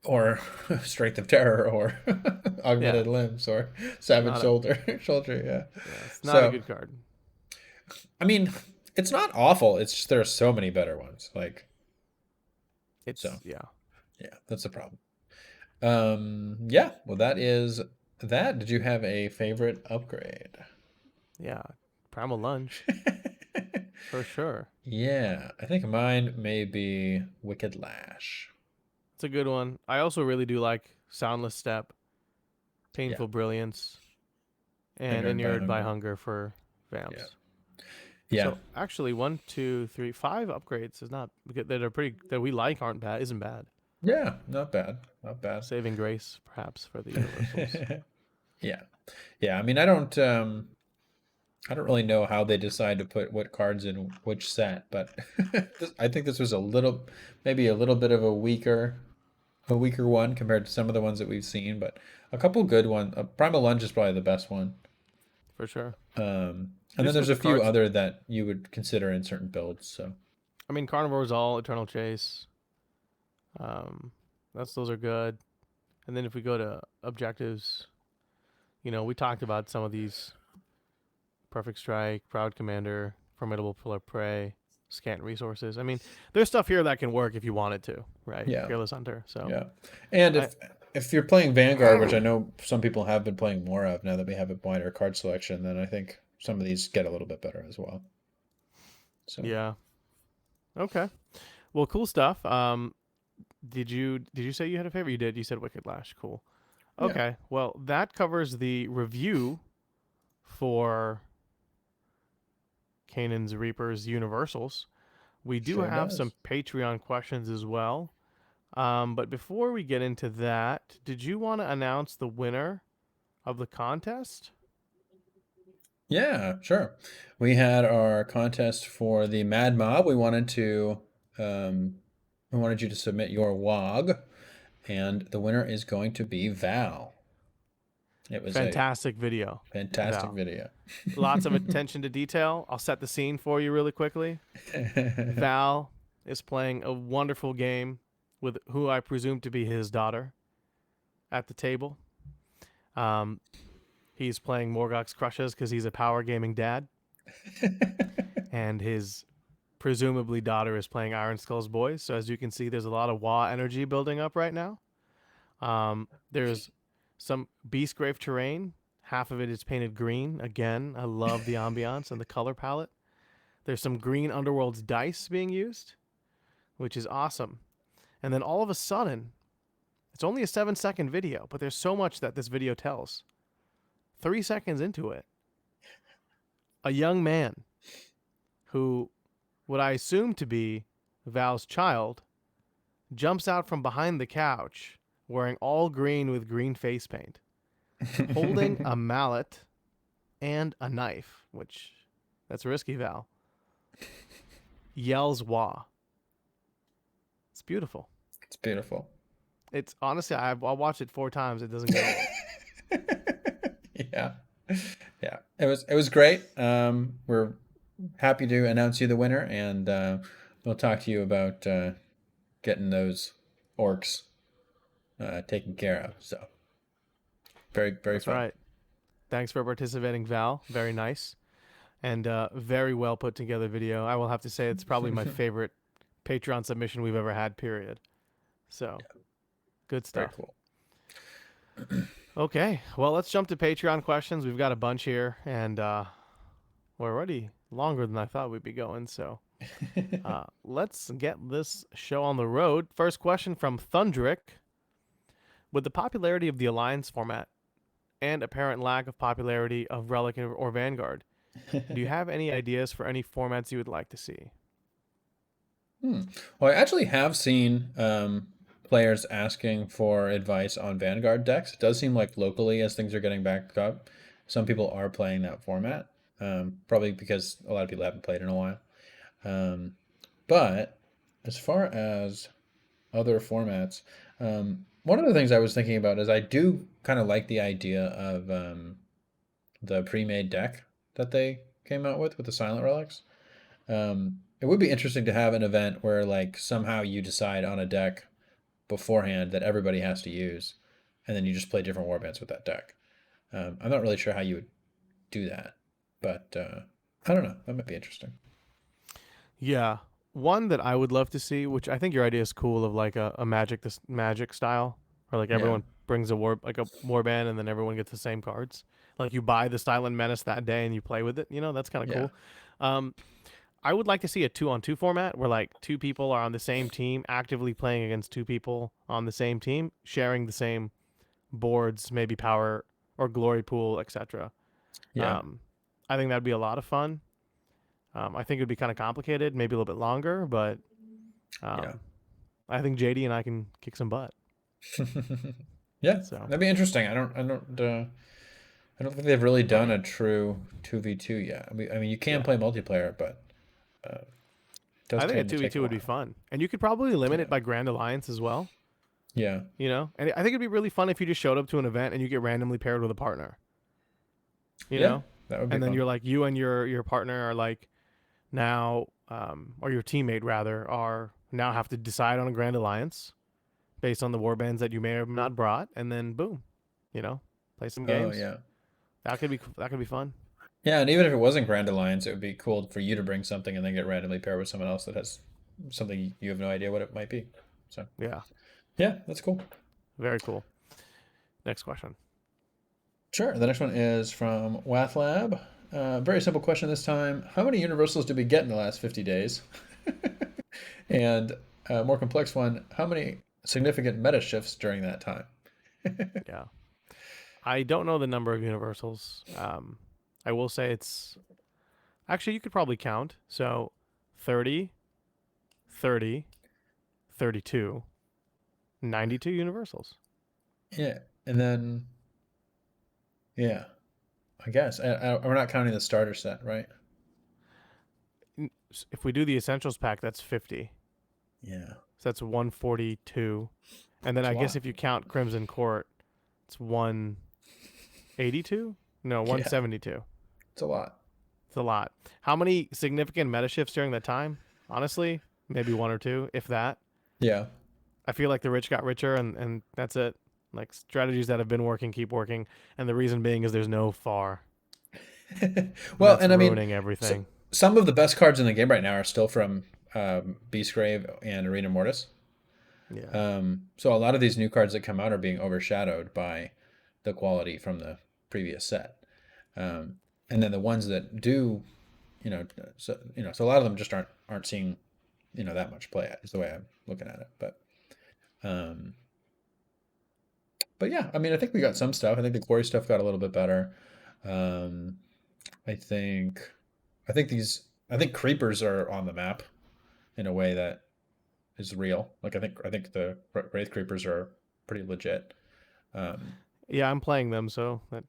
Or Strength of Terror, or Yeah, Augmented Limbs, or Savage not a Shoulder. Shoulder, yeah. yeah, it's not a So, good card. I mean, it's not awful. It's just there are so many better ones. Like, So Yeah. yeah, that's the problem. Yeah, well, that is that. Did you have a favorite upgrade? Yeah. Primal Lunge, for sure. Yeah, I think mine may be Wicked Lash. It's a good one. I also really do like Soundless Step, Yeah, Painful Brilliance, and Inured by Inured by Hunger. Hunger for Yeah, vamps. yeah, So actually, one, two, three, five upgrades is not that are pretty that we like aren't bad. Isn't bad. yeah. Not bad, not bad. Saving grace, perhaps, for the universals. Yeah, yeah. I mean, I don't really know how they decide to put what cards in which set, but I think this was maybe a little bit of a weaker one compared to some of the ones that we've seen, but a couple good ones. Primal Lunge is probably the best one. For sure. And then Just there's with a the few cards, other that you would consider in certain builds. So I mean, Carnivore's all Eternal Chase. Um, those are good. And then if we go to objectives, we talked about some of these: Perfect Strike, Proud Commander, Formidable Pillar Prey, Scant Resources. I mean, there's stuff here that can work if you wanted to, right? yeah, Fearless Hunter. So yeah. And I, if you're playing Vanguard, which I know some people have been playing more of now that we have a wider card selection, then I think some of these get a little bit better as well. So yeah, okay. Well, cool stuff. Did you say you had a favorite? You did. You said Wicked Lash. Cool. yeah, Okay. Well, that covers the review for Kanan's Reapers Universals. We do sure have some does. Patreon questions as well. But before we get into that, did you want to announce the winner of the contest? Yeah, sure. We had our contest for the Mad Mob. Um, we wanted you to submit your WOG, and the winner is going to be Val. It was a Fantastic video, fantastic Val. video. Lots of attention to detail. I'll set the scene for you really quickly. Val is playing a wonderful game with who I presume to be his daughter at the table. Um, he's playing Morgoth's Crushes because he's a power gaming dad, and his presumably daughter is playing Iron Skull's Boys. So as you can see, there's a lot of Wa energy building up right now. There's some Beastgrave terrain. Half of it is painted green. Again, I love the ambiance and the color palette. There's some green Underworlds dice being used, which is awesome. And then all of a sudden, it's only a 7-second video, but there's so much that this video tells. 3 seconds into it, a young man who, what I assume to be Val's child, jumps out from behind the couch wearing all green with green face paint, holding a mallet and a knife, which that's risky, Val. Yells "Wah!" It's beautiful. It's beautiful. It's honestly, I'll watch it 4 times. It doesn't get old. Yeah. Yeah. It was great. We're happy to announce you the winner, and we'll talk to you about getting those orcs taken care of. So very, very That's fun. right. Thanks for participating, Val. Very nice and very well put together video. I will have to say it's probably my favorite Patreon submission we've ever had. Period. So good Very stuff. cool. Okay, well let's jump to Patreon questions. We've got a bunch here, and we're already longer than I thought we'd be going. So let's get this show on the road. First question from Thundrick. With the popularity of the Alliance format and apparent lack of popularity of Relic or Vanguard, do you have any ideas for any formats you would like to see? Well, I actually have seen players asking for advice on Vanguard decks. It does seem like locally, as things are getting back up, some people are playing that format. Probably because a lot of people haven't played in a while. Um, but as far as other formats, one of the things I was thinking about is I do kind of like the idea of the pre-made deck that they came out with the Silent Relics. It would be interesting to have an event where like somehow you decide on a deck beforehand that everybody has to use, and then you just play different warbands with that deck. I'm not really sure how you would do that, but I don't know. That might be interesting. Yeah. One that I would love to see, which I think your idea is cool, of like a magic this magic style, where like Yeah. everyone brings a warband and then everyone gets the same cards. Like you buy the Silent Menace that day and you play with it. You know, that's kind of Yeah. cool. Um, I would like to see a 2-on-2 format where like two people are on the same team, actively playing against two people on the same team, sharing the same boards, maybe power or glory pool, etc. Yeah. Um, I think that'd be a lot of fun. I think it'd be kind of complicated, maybe a little bit longer, but Yeah. um, I think JD and I can kick some butt. Yeah. So That'd be interesting. I don't think they've really done a true 2v2 yet. I mean, you can yeah, play multiplayer, but it does I think a tend to two v take a two would be while. fun, and you could probably limit Yeah. it by Grand Alliance as well. Yeah. You know, and I think it'd be really fun if you just showed up to an event and you get randomly paired with a partner. You Yeah. know, That would be and then fun. you're like you and your partner are like now, or your teammate rather, are now have to decide on a Grand Alliance based on the warbands that you may or have not brought, and then boom, you know, play some Oh, games. yeah. That could be fun. Yeah, and even if it wasn't Grand Alliance, it would be cool for you to bring something and then get randomly paired with someone else that has something you have no idea what it might be. So, Yeah, yeah, that's cool. very cool. Next question. Sure. The next one is from Wathlab. Very simple question this time. How many universals did we get in the last 50 days? And a more complex one, how many significant meta shifts during that time? Yeah, I don't know the number of universals. I will say it's actually you could probably count. So 30, 30, 32, 92 universals. Yeah. And then, yeah, I guess. We're not counting the starter set, right? If we do the essentials pack, that's 50. Yeah. So that's 142. And then It's a I guess lot. if you count Crimson Court, it's 182? No, Yeah. 172. It's a lot. It's a lot. How many significant meta shifts during that time? Honestly, maybe one or two, if that. Yeah. I feel like the rich got richer, and that's it. Like strategies that have been working keep working, and the reason being is there's no far, and Well, that's and I mean, ruining so, everything. some of the best cards in the game right now are still from Beastgrave and Arena Mortis. Yeah, So a lot of these new cards that come out are being overshadowed by the quality from the previous set. And then the ones that do, so a lot of them just aren't seeing, that much play. Is the way I'm looking at it. Um, but yeah, I mean, I think we got some stuff. I think the glory stuff got a little bit better. Um, I think, I think creepers are on the map in a way that is real. Like I think the wraith creepers are pretty legit. Um, yeah, I'm playing them, so that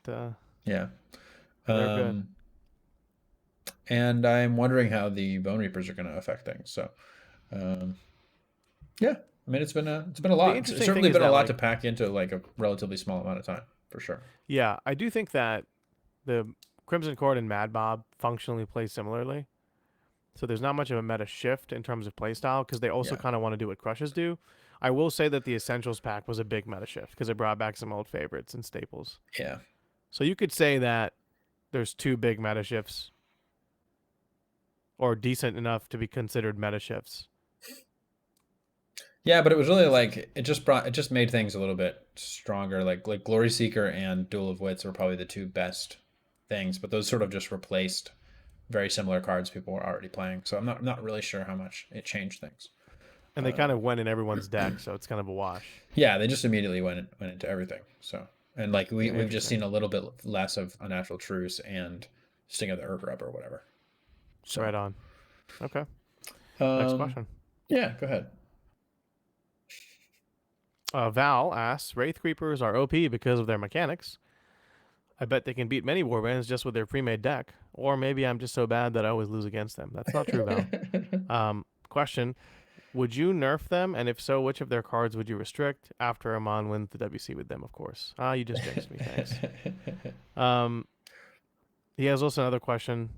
yeah. they're good. Um, and I'm wondering how the bone reapers are going to affect things. So, um, yeah, I mean, it's been a The lot. It's interesting thing certainly is been a that lot like to pack into like a relatively small amount of time, for sure. yeah, I do think that the Crimson Court and Mad Bob functionally play similarly. So there's not much of a meta shift in terms of playstyle because they also Yeah, kind of want to do what Crushes do. I will say that the Essentials pack was a big meta shift because it brought back some old favorites and staples. yeah, So you could say that there's two big meta shifts or decent enough to be considered meta shifts. yeah. But it was really like it just made things a little bit stronger. Like Glory Seeker and Duel of Wits were probably the two best things, but those sort of just replaced very similar cards people were already playing. So I'm not really sure how much it changed things. And they kind Um, of went in everyone's deck, so it's kind of a wash. Yeah, they just immediately went into everything. So and like Yeah, we've just interesting. seen a little bit less of Unnatural Truce and Sting of the Herb Rub or whatever. So Right on. Okay. Next um question. yeah, go ahead. Val asks, Wraith Creepers are OP because of their mechanics. I bet they can beat many warbands just with their pre-made deck. Or maybe I'm just so bad that I always lose against them. That's not true, Val. Question: would you nerf them? And if so, which of their cards would you restrict after Amon wins the WC with them? Of course. Ah, you just jinxed me. Thanks. Um, he has also another question.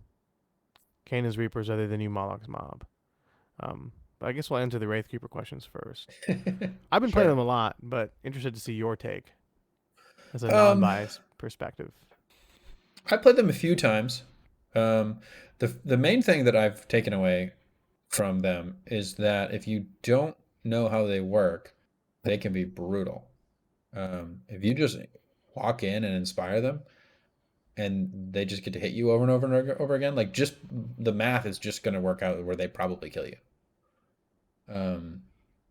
Kanan's Reapers are they the new Moloch's mob? But I guess we'll answer the Wraith Creeper questions first. I've been playing Sure. them a lot, but interested to see your take as a Um non-biased perspective. I played them a few times. The main thing that I've taken away from them is that if you don't know how they work, they can be brutal. If you just walk in and inspire them, and they just get to hit you over and over and over again, like just the math is just going to work out where they probably kill you. Um,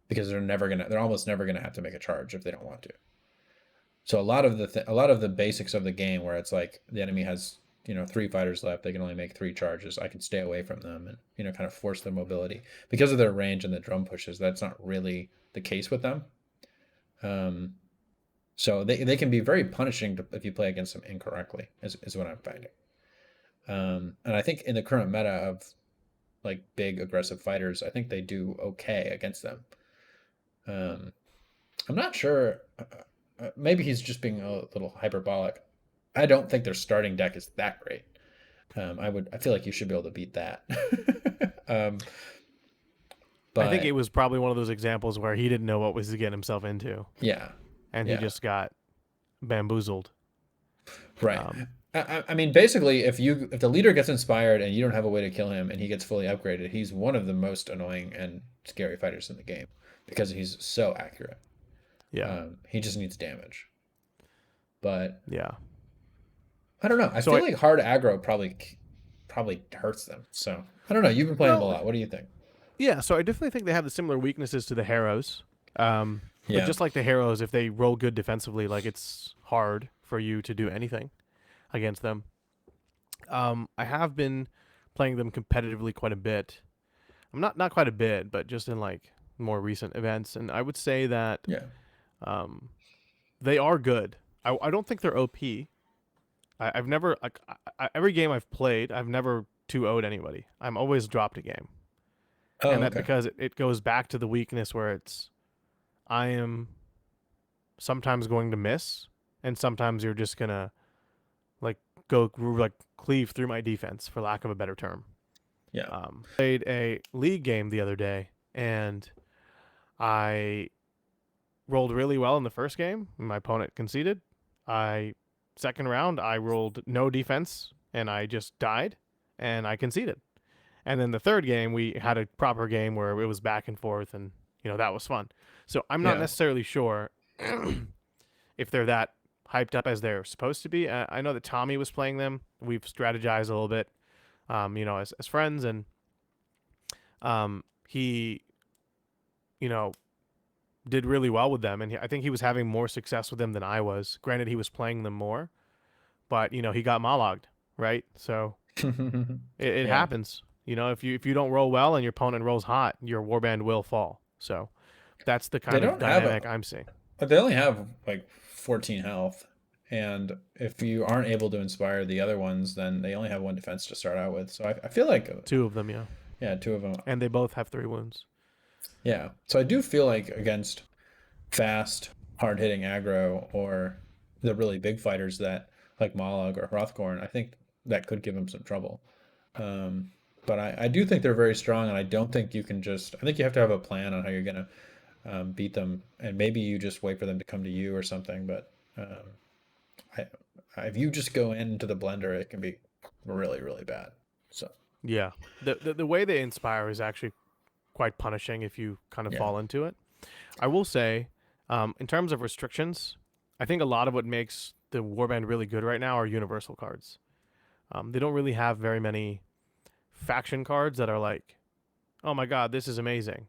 because they're almost never gonna have to make a charge if they don't want to. So a lot of the basics of the game where it's like the enemy has 3 fighters left, they can only make 3 charges. I can stay away from them and kind of force their mobility because of their range and the drum pushes. That's not really the case with them. Um, so they can be very punishing if you play against them incorrectly, is what I'm finding. And I think in the current meta of like big aggressive fighters, I think they do okay against them. Um, I'm not sure. Maybe he's just being a little hyperbolic. I don't think their starting deck is that great. I feel like you should be able to beat that. um, I think it but was probably one of those examples where he didn't know what was to get himself into, yeah, and he yeah, just got bamboozled. right. I mean, basically, if the leader gets inspired and you don't have a way to kill him and he gets fully upgraded, he's one of the most annoying and scary fighters in the game because he's so accurate. Yeah, He just needs damage. But yeah. I don't know. I So feel like hard aggro probably hurts them. So I don't know. You've been playing them a well, lot. What do you think? yeah. So I definitely think they have the similar weaknesses to the Heroes. But Yeah. just like the Heroes, if they roll good defensively, like it's hard for you to do anything against them. I have been playing them competitively quite a bit. I'm not quite a bit, but just in like more recent events, and I would say that Yeah. um, they are good. I don't think they're OP. Have never like every game I've played, I've never 2-0'd anybody. I'm always dropped a game, Oh, and that okay. because it goes back to the weakness where I am sometimes going to miss, and sometimes you're just gonna like go like cleave through my defense, for lack of a better term. Yeah. Played a league game the other day, and I rolled really well in the first game. My opponent conceded. I second round I rolled no defense and I just died and I conceded. And then the third game we had a proper game where it was back and forth and that was fun. So I'm not Yeah. necessarily sure if they're that hyped up as they're supposed to be. I know that Tommy was playing them. We've strategized a little bit, as friends, and he, you know, did really well with them, and I think he was having more success with them than I was. Granted, he was playing them more, but he got mologged, right? So it Yeah. happens. If you don't roll well and your opponent rolls hot, your warband will fall. So that's the They kind of don't have dynamic I'm seeing. they only have like 14 health. And if you aren't able to inspire the other ones, then they only have 1 defense to start out with. So I feel like, Two of them, yeah, yeah, 2 of them. and they both have 3 wounds. Yeah. So I do feel like against fast, hard hitting aggro or the really big fighters that like Mollog or Hrothgorn, I think that could give him some trouble. Um, but I do think they're very strong, and I don't think you can just. I think you have to have a plan on how you're gonna beat them, and maybe you just wait for them to come to you or something. But I, if you just go into the blender, it can be really really bad. So Yeah, the way they inspire is actually quite punishing if you kind of yeah, fall into it. I will say, in terms of restrictions, I think a lot of what makes the warband really good right now are universal cards. They don't really have very many faction cards that are like, oh my god, this is amazing.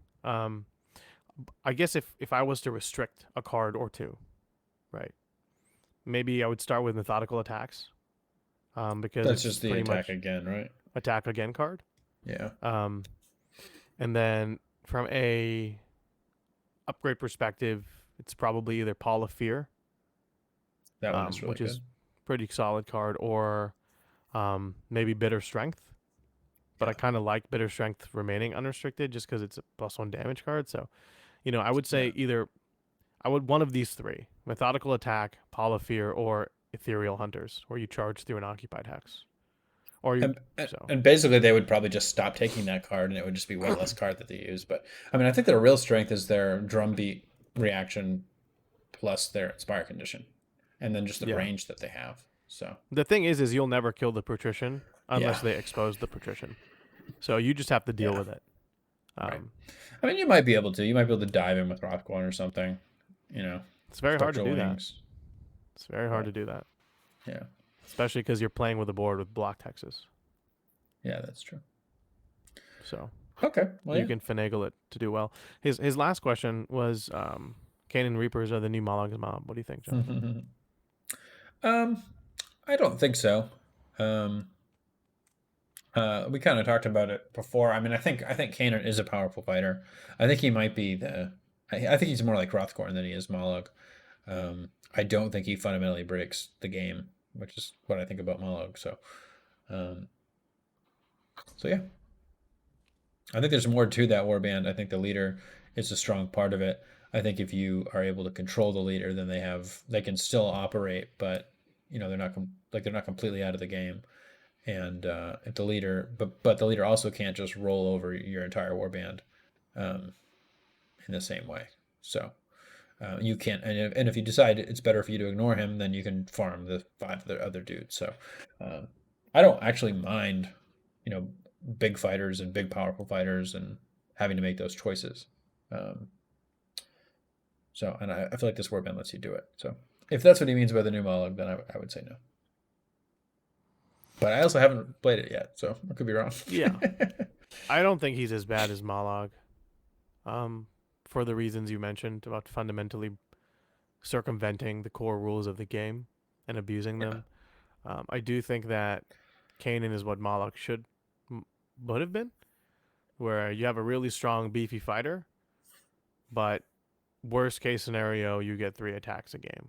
I guess if I was to restrict a card or two, right? Maybe I would start with methodical attacks, because that's it's just the pretty attack much again, right? attack again card. Yeah, Um, and then from a upgrade perspective, it's probably either Paul of Fear, that one is really which is good. pretty solid card, or maybe Bitter Strength. But I Yeah, kind of like Bitter Strength remaining unrestricted just because it's a +1 damage card. So, I would yeah. say either I would one of these three: Methodical Attack, Paul of Fear, or Ethereal Hunters, where you charge through an occupied hex. Or you so And basically they would probably just stop taking that card, and it would just be one less card that they use. But I mean, I think their real strength is their drumbeat reaction plus their inspire condition, and then just the yeah. range that they have. So The thing is you'll never kill the patrician yeah, unless they expose the patrician. So you just have to deal yeah. with it. Right. Um, I mean, you might be able to. You might be able to dive in with Rothcorn or something. You know, it's very hard to spectral do that. wings. It's very hard But to do that, yeah, especially because you're playing with a board with blocked hexes. yeah, that's true. So Okay. Well, you yeah. can finagle it to do well. His last question was, Kainan Reapers are the new Malag's mob. What do you think, Jonathan? um, I don't think so. Um, we kind of talked about it before. I mean, I think Kanan is a powerful fighter. I think he might be the. I think he's more like Rothkorn than he is Mollog. I don't think he fundamentally breaks the game, which is what I think about Mollog. Um, so yeah, I think there's more to that warband. I think the leader is a strong part of it. I think if you are able to control the leader, then they can still operate, but they're not completely out of the game. And if the leader, but the leader also can't just roll over your entire warband um, in the same way. So you can't, and if you decide it's better for you to ignore him, then you can farm the five other dudes. So um, I don't actually mind, you know, big fighters and big powerful fighters and having to make those choices. Um, and I feel like this warband lets you do it. So if that's what he means by the new Mollog, then I would say no. But I also haven't played it yet, so I could be wrong. Yeah, I don't think he's as bad as Malag. For the reasons you mentioned about fundamentally circumventing the core rules of the game and abusing Yeah. them. I do think that Kanan is what Malak would have been, where you have a really strong, beefy fighter, but worst case scenario, you get 3 attacks a game.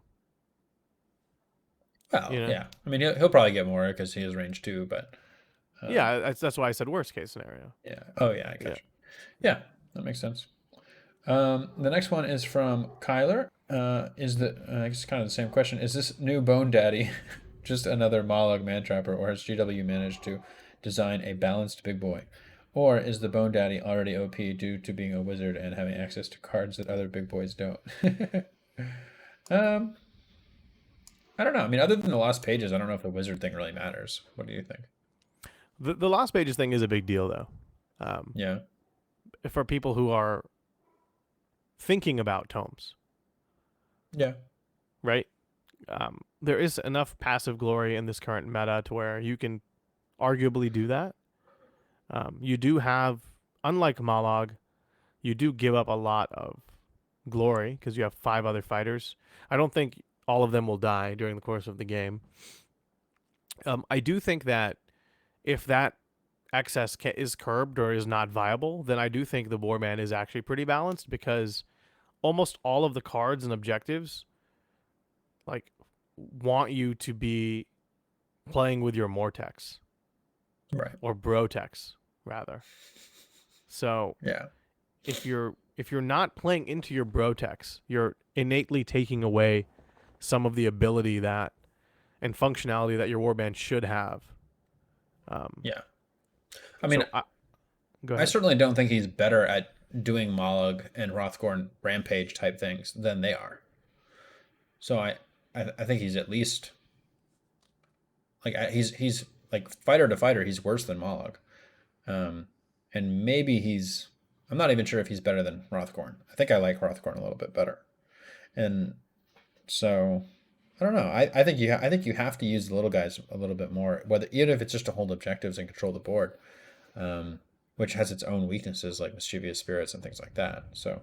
Well, You know? yeah. I mean, he'll probably get more because he has range too, but Yeah, that's why I said worst case scenario. yeah. Oh, yeah, I Yeah. got you. Yeah, that makes sense. The next one is from Kyler. I guess kind of the same question. Is this new Bone Daddy just another Mollog man trapper, or has GW managed to design a balanced big boy? Or is the Bone Daddy already OP due to being a wizard and having access to cards that other big boys don't? um, I don't know. I mean, other than the lost pages, I don't know if the wizard thing really matters. What do you think? The lost pages thing is a big deal, though. Um, Yeah. for people who are thinking about tomes, Yeah. right? There is enough passive glory in this current meta to where you can arguably do that. You do have, unlike Malog, you do give up a lot of glory because you have 5 other fighters. I don't think all of them will die during the course of the game. I do think that if that excess is curbed or is not viable, then I do think the Warman is actually pretty balanced because almost all of the cards and objectives like want you to be playing with your Mortex Right. or Brotex rather. So Yeah. if you're not playing into your Brotex, you're innately taking away some of the ability that and functionality that your warband should have. Um, Yeah. I mean, so go I ahead. certainly don't think he's better at doing Mollog and Rothkorn rampage type things than they are. So I think he's at least like he's like fighter to fighter, he's worse than Mollog. Um, and maybe I'm not even sure if he's better than Rothkorn. I think I like Rothkorn a little bit better. And so I don't know. I think you have to use the little guys a little bit more, whether even if it's just to hold objectives and control the board, um, which has its own weaknesses like mischievous spirits and things like that. So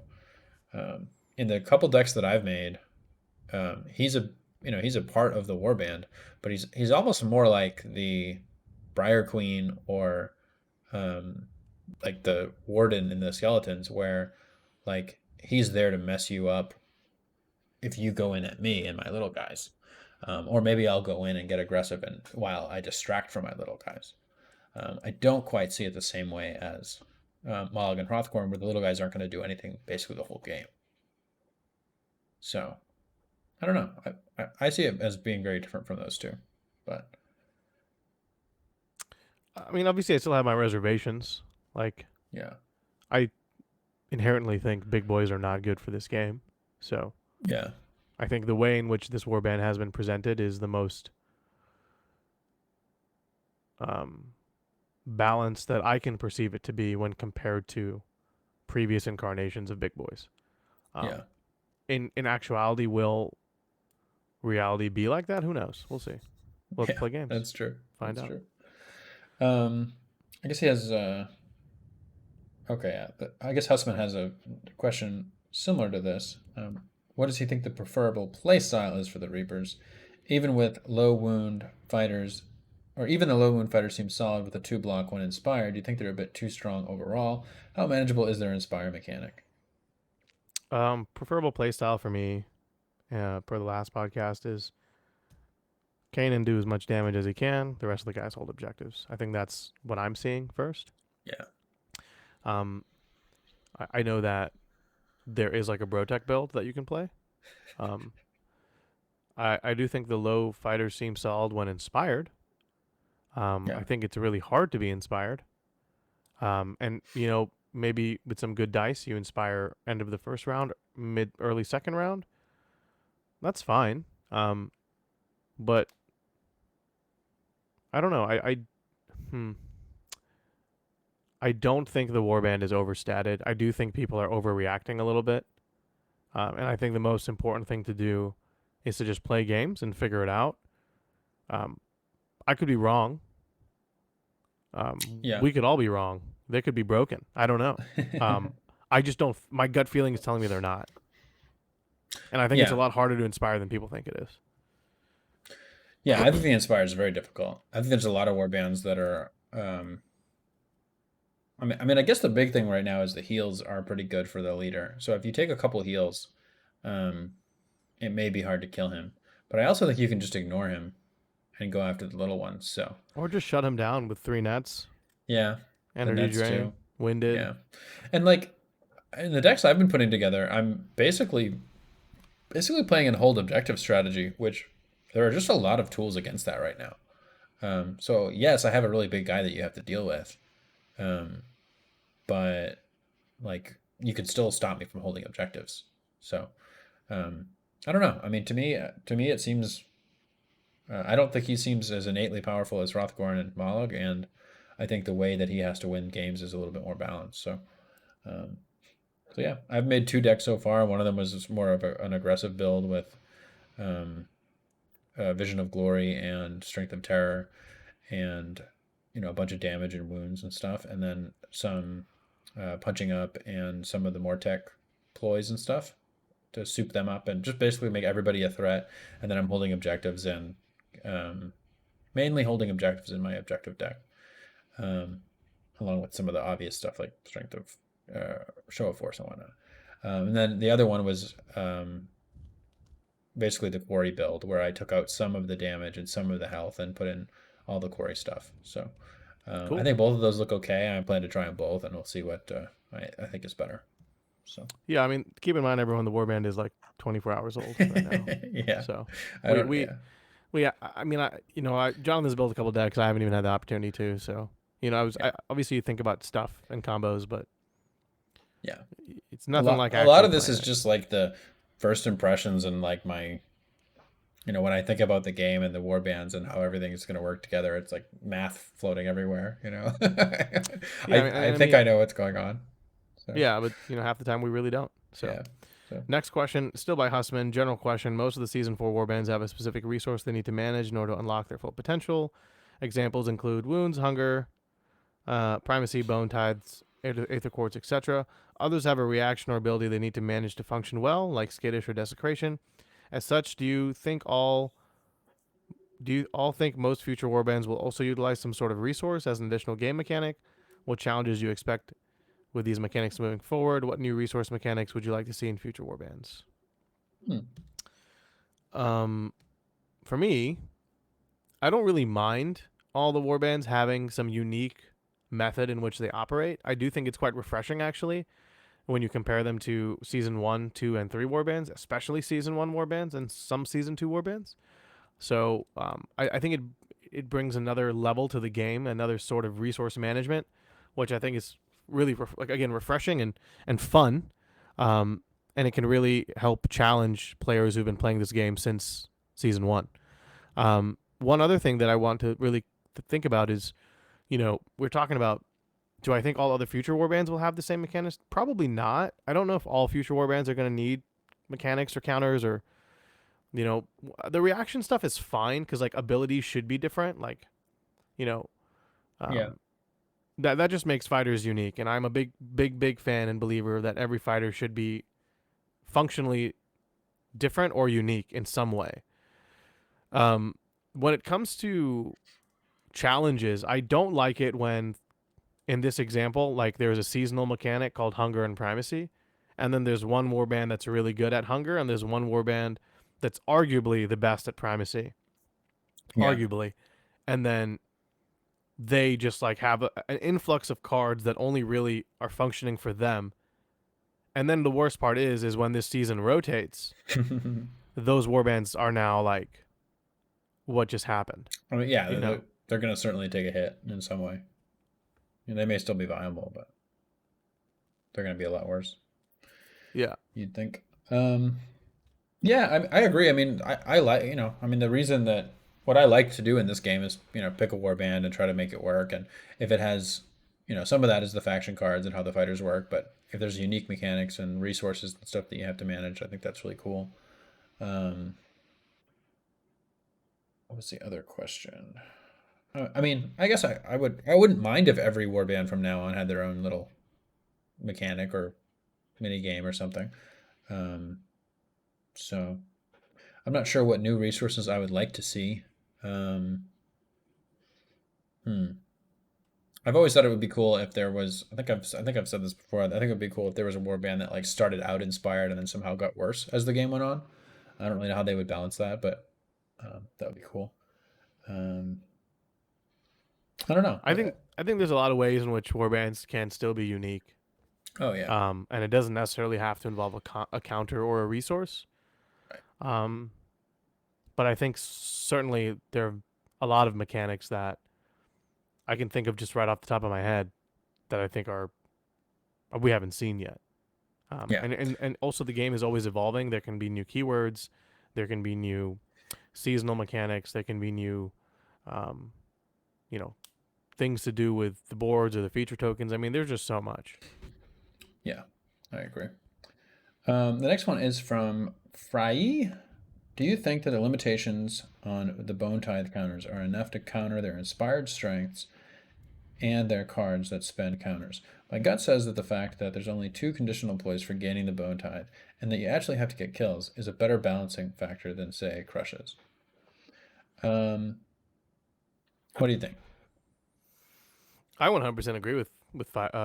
um, in the couple decks that I've made, he's a part of the warband, but he's almost more like the Briar Queen or um, like the Warden in the Skeletons, where like he's there to mess you up if you go in at me and my little guys. Or maybe I'll go in and get aggressive and while I distract from my little guys. I don't quite see it the same way as Mollig and Hrothgorn, where the little guys aren't going to do anything basically the whole game. So I don't know. I see it as being very different from those two, but I mean, obviously, I still have my reservations. Like, yeah, I inherently think big boys are not good for this game. So yeah, I think the way in which this warband has been presented is the most balanced that I can perceive it to be when compared to previous incarnations of big boys. Yeah. In actuality, will reality be like that? Who knows? We'll see. We'll have to Yeah, play games, that's true. find That's out. true. Um, I guess he has. Okay, yeah. I guess Hussman has a question similar to this. What does he think the preferable play style is for the Reapers, even with low wound fighters, or even the low wound fighters seem solid with a 2 block when inspired? Do you think they're a bit too strong overall? How manageable is their inspire mechanic? Preferable playstyle for me, per the last podcast, is Kainan do as much damage as he can. The rest of the guys hold objectives. I think that's what I'm seeing first. Yeah. Um, I know that there is like a Brotech build that you can play. Um, I do think the low fighters seem solid when inspired. Yeah. I think it's really hard to be inspired. And maybe with some good dice, you inspire end of the first round, early second round. That's fine. But I don't know. Hmm. I don't think the warband is overstated. I do think people are overreacting a little bit. And I think the most important thing to do is to just play games and figure it out. Um, I could be wrong. Yeah. We could all be wrong. They could be broken. I don't know. I just don't. My gut feeling is telling me they're not. And I think it's a Yeah. lot harder to inspire than people think it is. Yeah. I think the inspire is very difficult. I think there's a lot of war bands that are. I guess the big thing right now is the heals are pretty good for the leader. So if you take a couple heals, um, it may be hard to kill him. But I also think you can just ignore him and go after the little ones. So Or just shut him down with 3 nets, yeah, the energy nets drain, too. winded. Yeah, and like in the decks I've been putting together, I'm basically playing an hold objective strategy, which there are just a lot of tools against that right now. So yes, I have a really big guy that you have to deal with, um, but like you could still stop me from holding objectives. So um, I don't know. I mean, to me, it seems. I don't think he seems as innately powerful as Hrothgorn and Mollog, and I think the way that he has to win games is a little bit more balanced. Um, so yeah, I've made 2 decks so far. One of them was more of an aggressive build with um, Vision of Glory and Strength of Terror, and a bunch of damage and wounds and stuff, and then some punching up and some of the Mortec ploys and stuff to soup them up and just basically make everybody a threat. And then I'm holding objectives and um, mainly holding objectives in my objective deck, um, along with some of the obvious stuff like Strength of Show of Force and whatnot. And then the other one was basically the quarry build where I took out some of the damage and some of the health and put in all the quarry stuff. So I Cool. think both of those look okay. I plan to try them both, and we'll see what I think is better. So Yeah, I mean, keep in mind, everyone, the warband is like 24 hours old right now. yeah, So I we don't. we Yeah, we I mean, Jonathan's built a couple decks. I haven't even had the opportunity to. So yeah, obviously you think about stuff and combos, but yeah. it's A nothing lot. like A lot actually of this playing is it. just like the first impressions and like my when I think about the game and the war bands and how everything is going to work together, it's like math floating everywhere. Yeah, I I think mean, I know what's going on. So yeah, but half the time we really don't. So yeah. So next question, still by Hussman. General question: most of the season 4 warbands have a specific resource they need to manage in order to unlock their full potential. Examples include wounds, hunger, primacy, bone tithes, aether quartz, etc. Others have a reaction or ability they need to manage to function well, like skittish or desecration. As such, do you all think most future warbands will also utilize some sort of resource as an additional game mechanic? What challenges do you expect with these mechanics moving forward? What new resource mechanics would you like to see in future warbands? hmm. Um, for me, I don't really mind all the warbands having some unique method in which they operate. I do think it's quite refreshing actually when you compare them to season 1, 2, and 3 warbands, especially season 1 warbands and some season 2 warbands. So I think it brings another level to the game, another sort of resource management, which I think is really again refreshing and fun, um, and it can really help challenge players who've been playing this game since season 1. One other thing that I want to really think about is, we're talking about Do I think all other future warbands will have the same mechanics? Probably not. I don't know if all future warbands are going to need mechanics or counters or the reaction stuff is fine because like abilities should be different. Like you know, Yeah. um, that just makes fighters unique, and I'm a big fan and believer that every fighter should be functionally different or unique in some way. Um, when it comes to challenges, I don't like it when, in this example, like there's a seasonal mechanic called Hunger and Primacy, and then there's one warband that's really good at Hunger, and there's one warband that's arguably the best at Primacy, Yeah. arguably, and then they just like have an influx of cards that only really are functioning for them. And then the worst part is when this season rotates, those warbands are now like, what just happened? I mean, yeah, You know? they're going to certainly take a hit in some way. And they may still be viable, but they're going to be a lot worse. Yeah. You'd think. Yeah, I agree. I mean, I like, I mean, the reason that what I like to do in this game is, pick a war band and try to make it work. And if it has, some of that is the faction cards and how the fighters work. But if there's unique mechanics and resources and stuff that you have to manage, I think that's really cool. What was the other question? I mean, I guess I wouldn't mind if every warband from now on had their own little mechanic or mini game or something. So I'm not sure what new resources I would like to see. Um, hmm. I've always thought it would be cool if there was. I think I've said this before. I think it would be cool if there was a warband that like started out inspired and then somehow got worse as the game went on. I don't really know how they would balance that, but that would be cool. Um, I don't know. I think there's a lot of ways in which warbands can still be unique. Oh yeah. And it doesn't necessarily have to involve a counter or a resource. Right. Um, but I think certainly there are a lot of mechanics that I can think of just right off the top of my head that I think are we haven't seen yet. Yeah. And also the game is always evolving. There can be new keywords, there can be new seasonal mechanics, there can be new, um, you know, things to do with the boards or the feature tokens. I mean, there's just so much. Yeah. I agree. The next one is from Fry. Do you think that the limitations on the Bone Tithe counters are enough to counter their inspired strengths and their cards that spend counters? My gut says that the fact that there's only 2 conditional ploys for gaining the Bone Tithe and that you actually have to get kills is a better balancing factor than, say, crushes. What do you think? I 100% agree with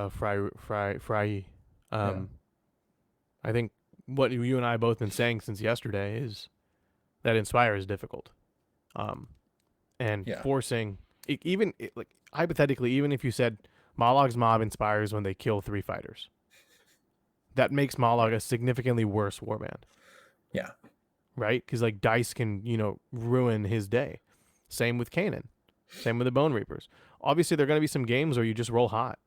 Fry. Yeah. Um, I think what you and I have both been saying since yesterday is that Inspire is difficult. And Yeah. forcing like hypothetically, even if you said Malog's mob inspires when they kill 3 fighters, that makes Malog a significantly worse warband, Yeah. right? Because like dice can ruin his day. Same with Kainan. Same with the Bone Reapers. Obviously, there are going to be some games where you just roll hot,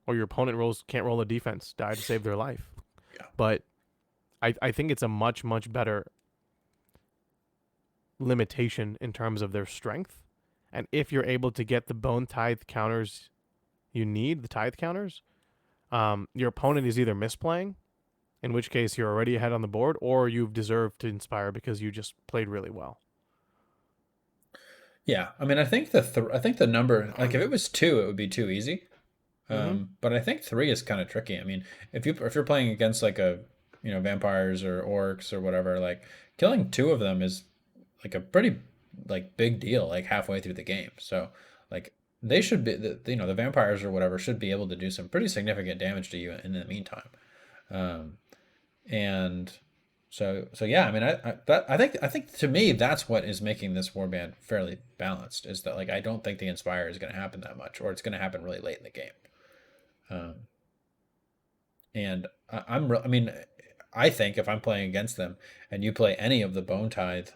or your opponent can't roll a defense, die to save their life. Yeah. But I think it's a much better limitation in terms of their strength. And if you're able to get the Bone Tithe counters you need, the Tithe counters, your opponent is either misplaying, in which case you're already ahead on the board, or you've deserved to inspire because you just played really well. Yeah. I mean, I think the number, like if it was 2, it would be too easy. Mm-hmm. But I think 3 is kind of tricky. I mean, if you're playing against like vampires or orcs or whatever, like killing 2 of them is like a pretty like big deal, like halfway through the game. So like they should be the vampires or whatever should be able to do some pretty significant damage to you in the meantime. Um, and so yeah, I mean, I think to me that's what is making this warband fairly balanced is that like I don't think the inspire is going to happen that much, or it's going to happen really late in the game. And I mean, I think if I'm playing against them and you play any of the Bone Tithe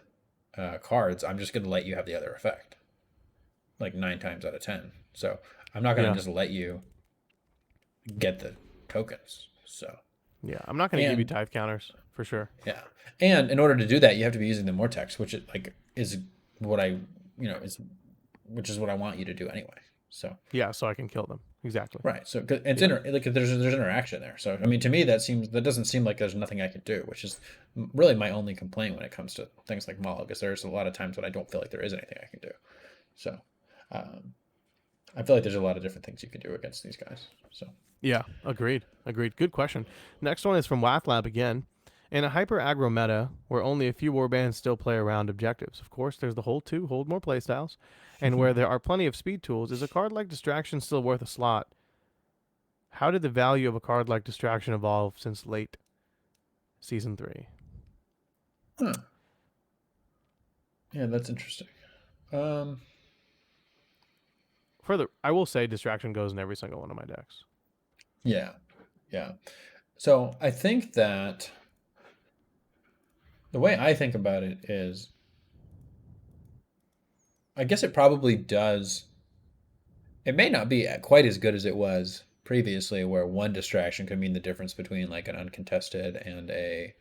cards, I'm just going to let you have the other effect, like 9 times out of 10. So I'm not going to Yeah. just let you get the tokens. So Yeah. I'm not going to give you and Tithe counters for sure. yeah, and in order to do that, you have to be using the Mortex, which is what I is which is what I want you to do anyway. So Yeah, so I can kill them. Exactly. right, so 'cause it's Yeah. like there's interaction there. So I mean, to me, that doesn't seem like there's nothing I can do, which is really my only complaint when it comes to things like Maul, because there's a lot of times when I don't feel like there is anything I can do. So um, I feel like there's a lot of different things you can do against these guys. So Yeah. Agreed. Agreed. Good question. Next one is from Wathlab again. In a hyper aggro meta where only a few warbands still play around objectives, of course, there's the hold 2, hold more playstyles, and where there are plenty of speed tools, is a card like Distraction still worth a slot? How did the value of a card like Distraction evolve since late season 3? huh. Yeah, that's interesting. Um, Further, I will say Distraction goes in every single one of my decks. yeah, yeah. So I think that the way I think about it is, I guess it probably does. It may not be quite as good as it was previously, where one distraction could mean the difference between like an uncontested and a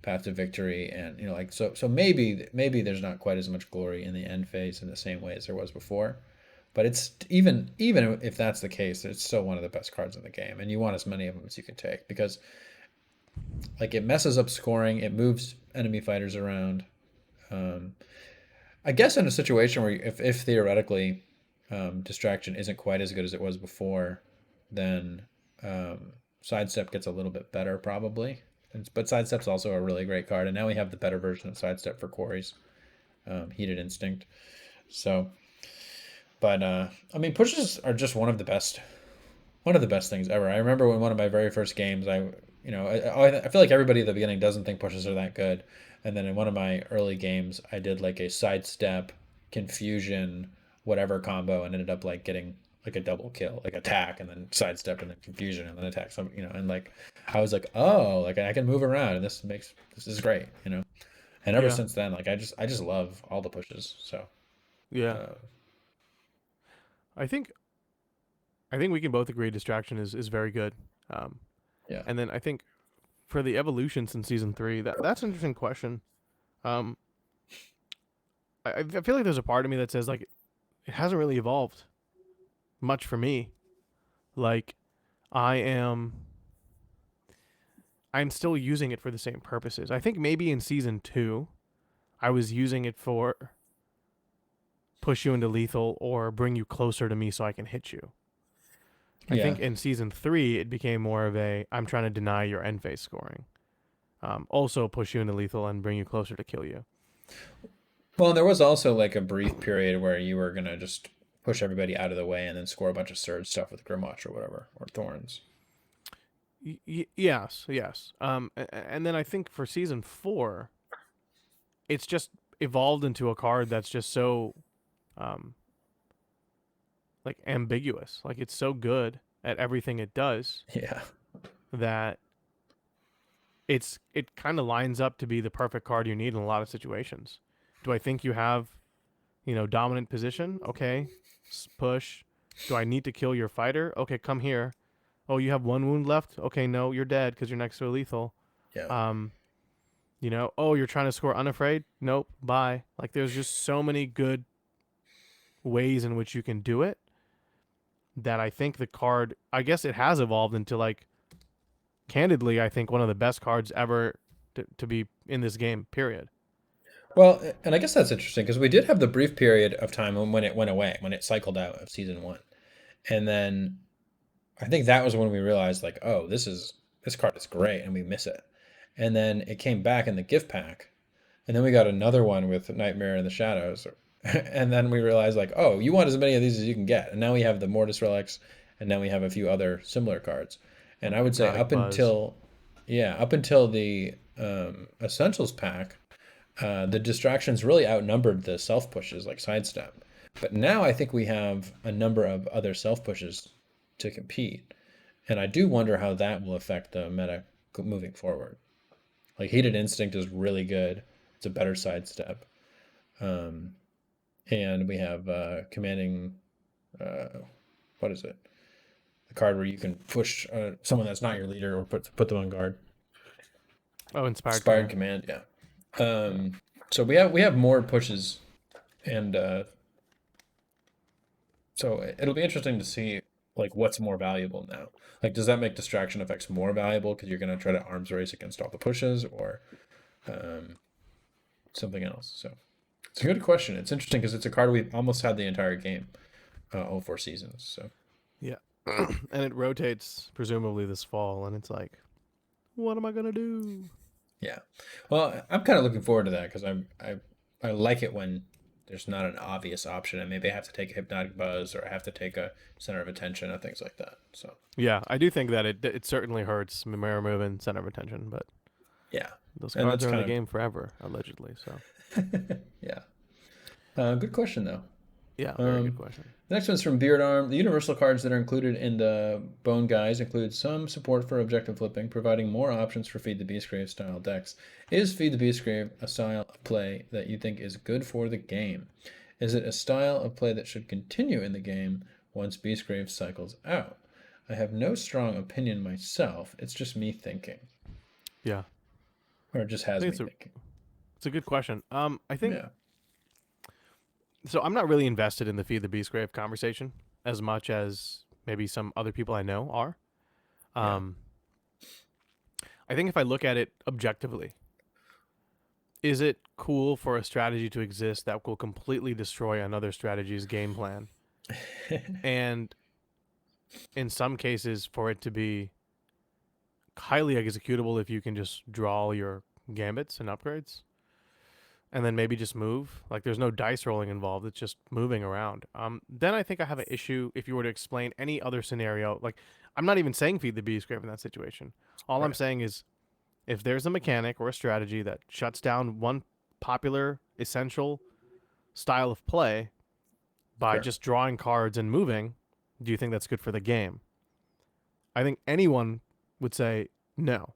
path to victory, and like so maybe there's not quite as much glory in the end phase in the same way as there was before. But it's even if that's the case, it's still one of the best cards in the game, and you want as many of them as you can take, because like it messes up scoring, it moves enemy fighters around. Um, I guess in a situation where if theoretically distraction isn't quite as good as it was before, then sidestep gets a little bit better probably. But sidestep's also a really great card, and now we have the better version of sidestep for quarries, heated instinct. So, but I mean, pushes are just one of the best things ever. I remember when one of my very first games, I feel like everybody at the beginning doesn't think pushes are that good, and then in one of my early games, I did like a sidestep, confusion, whatever combo, and ended up like getting like a double kill, like attack and then sidestep and then confusion and then attack. So and like I was like, oh, like I can move around, and this is great. And ever Yeah. since then, like I just love all the pushes. So Yeah. uh, I think I think we can both agree Distraction is very good. Um, yeah, and then I think for the evolution since season 3, that's an interesting question. Um, I feel like there's a part of me that says like it hasn't really evolved much for me. Like I am I'm still using it for the same purposes. I think maybe in season 2 I was using it for push you into lethal or bring you closer to me so I can hit you. I yeah. think in season 3 it became more of a I'm trying to deny your end phase scoring. Also push you into lethal and bring you closer to kill you. Well, there was also like a brief period where you were gonna just push everybody out of the way and then score a bunch of surge stuff with Grimwatch or whatever, or Thorns. Yes, yes. And then I think for season 4, it's just evolved into a card that's just so um like ambiguous. Like it's so good at everything it does Yeah. that it kind of lines up to be the perfect card you need in a lot of situations. Do I think you have, dominant position? Okay, push. Do I need to kill your fighter? Okay, come here. Oh, you have one wound left? Okay, no, you're dead because you're next to a lethal. Yeah. Um, oh, you're trying to score unafraid? Nope, bye. Like there's just so many good ways in which you can do it that I think the card, I guess it has evolved into like, candidly, I think one of the best cards ever to be in this game, period. Well, and I guess that's interesting because we did have the brief period of time when it went away, when it cycled out of season one, and then I think that was when we realized like, oh, this card is great, and we miss it. And then it came back in the gift pack, and then we got another one with Nightmare in the Shadows, and then we realized like, oh, you want as many of these as you can get, and now we have the Mortis relics, and now we have a few other similar cards. And I would say Hypnotic Buzz. up until the Essentials pack, the distractions really outnumbered the self pushes like sidestep. But now I think we have a number of other self pushes to compete, and I do wonder how that will affect the meta moving forward. Like Heated Instinct is really good; it's a better sidestep. Um, and we have commanding. Uh, what is it? The card where you can push someone that's not your leader or put them on guard. Oh, Inspired Inspired Command. command, yeah. Yeah. So we have more pushes, and So it'll be interesting to see like what's more valuable now. Like, does that make distraction effects more valuable because you're going to try to arms race against all the pushes, or um, something else? So it's a good question. It's interesting because it's a card we've almost had the entire game, all 4 seasons. So Yeah. And it rotates presumably this fall, and it's like, what am I gonna do? yeah, well, I'm kind of looking forward to that because I like it when there's not an obvious option and maybe I have to take a hypnotic buzz or I have to take a center of attention or things like that. So Yeah, I do think that it certainly hurts mirror move and center of attention, but yeah, those and cards that's are in the kind game forever, allegedly. So of yeah. Good question though. yeah, very good Um, question. the next one's from Beard Arm. The universal cards that are included in the Bone Guys include some support for objective flipping, providing more options for Feed the Beastgrave style decks. Is Feed the Beastgrave a style of play that you think is good for the game? Is it a style of play that should continue in the game once Beastgrave cycles out? I have no strong opinion myself. It's just me thinking, Yeah, or it just I has think me thinking. it's a good question. I think Yeah, so. I'm not really invested in the Feed the Beast Grave conversation as much as maybe some other people I know are. yeah, Um, I think if I look at it objectively, is it cool for a strategy to exist that will completely destroy another strategy's game plan? And in some cases, for it to be highly executable if you can just draw your gambits and upgrades and then maybe just move. Like there's no dice rolling involved, it's just moving around. Then I think I have an issue if you were to explain any other scenario. Like I'm not even saying feed the beast grave in that situation. All I'm right, saying is if there's a mechanic or a strategy that shuts down one popular essential style of play by sure. just drawing cards and moving, do you think that's good for the game? I think anyone would say no,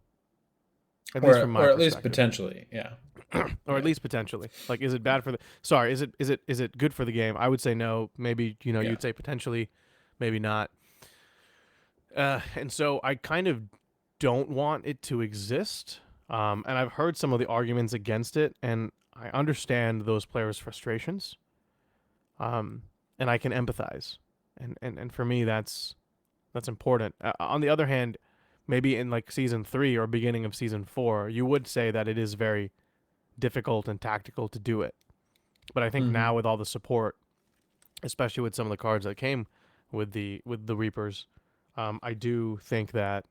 at least from my Or at least perspective, potentially, yeah, or at yeah, least potentially. Like, is it bad for the? Sorry, is it good for the game? I would say no. Maybe yeah. you'd say potentially, maybe not. And so I kind of don't want it to exist. And I've heard some of the arguments against it, and I understand those players' frustrations. Um, and I can empathize, and for me that's important. On the other hand, maybe in like season 3 or beginning of season 4, you would say that it is very difficult and tactical to do it. But I think Hmm. now with all the support, especially with some of the cards that came with the Reapers, I do think that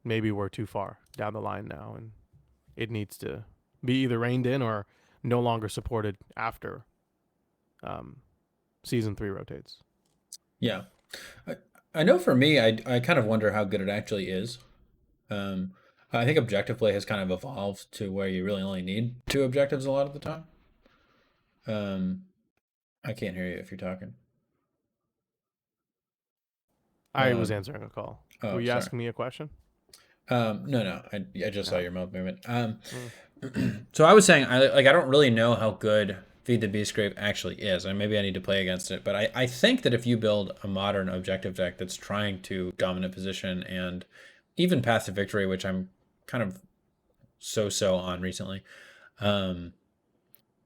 maybe we're too far down the line now, and it needs to be either reined in or no longer supported after um, season 3 rotates. Yeah. I, I know for me, I kind of wonder how good it actually is. Um, I think objective play has kind of evolved to where you really only need 2 objectives a lot of the time. Um, I can't hear you if you're talking. I was Um, answering a call. Were oh, you sorry. asking me a question? No, no, I just saw No. your mouth movement. Mm. So I was saying, I don't really know how good Feed the Beast Grave actually is, and maybe I need to play against it. But I think that if you build a modern objective deck that's trying to dominant position and even path to victory, which I'm kind of so on recently, um,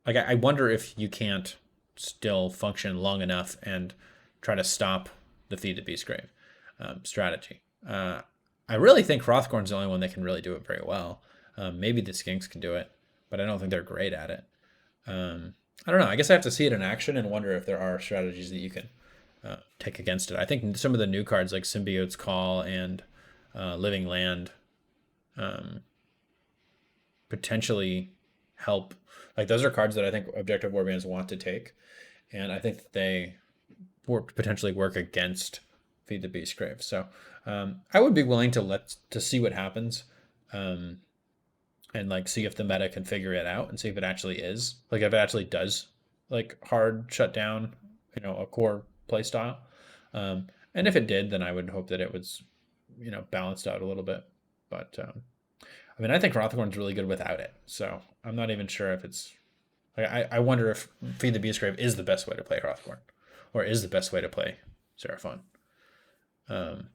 like I wonder if you can't still function long enough and try to stop the Feed the Beast Grave strategy. I really think Hrothgorn's the only one that can really do it very well. Maybe the Skinks can do it, but I don't think they're great at it. I don't know. I guess I have to see it in action and wonder if there are strategies that you can take against it. I think some of the new cards like Symbiote's Call and Living Land um, potentially help. Like those are cards that I think objective warbands want to take, and I think that they potentially work against Feed the Beast Grave. So I would be willing to see what happens, um, and like see if the meta can figure it out and see if it actually is like if it actually does like hard shut down, a core play style. And if it did, then I would hope that it was balanced out a little bit. But I mean, I think Hrothgorn's really good without it. So I'm not even sure if it's. Like, I wonder if Feed the Beast Grave is the best way to play Hrothgorn, or is the best way to play Seraphon. Um,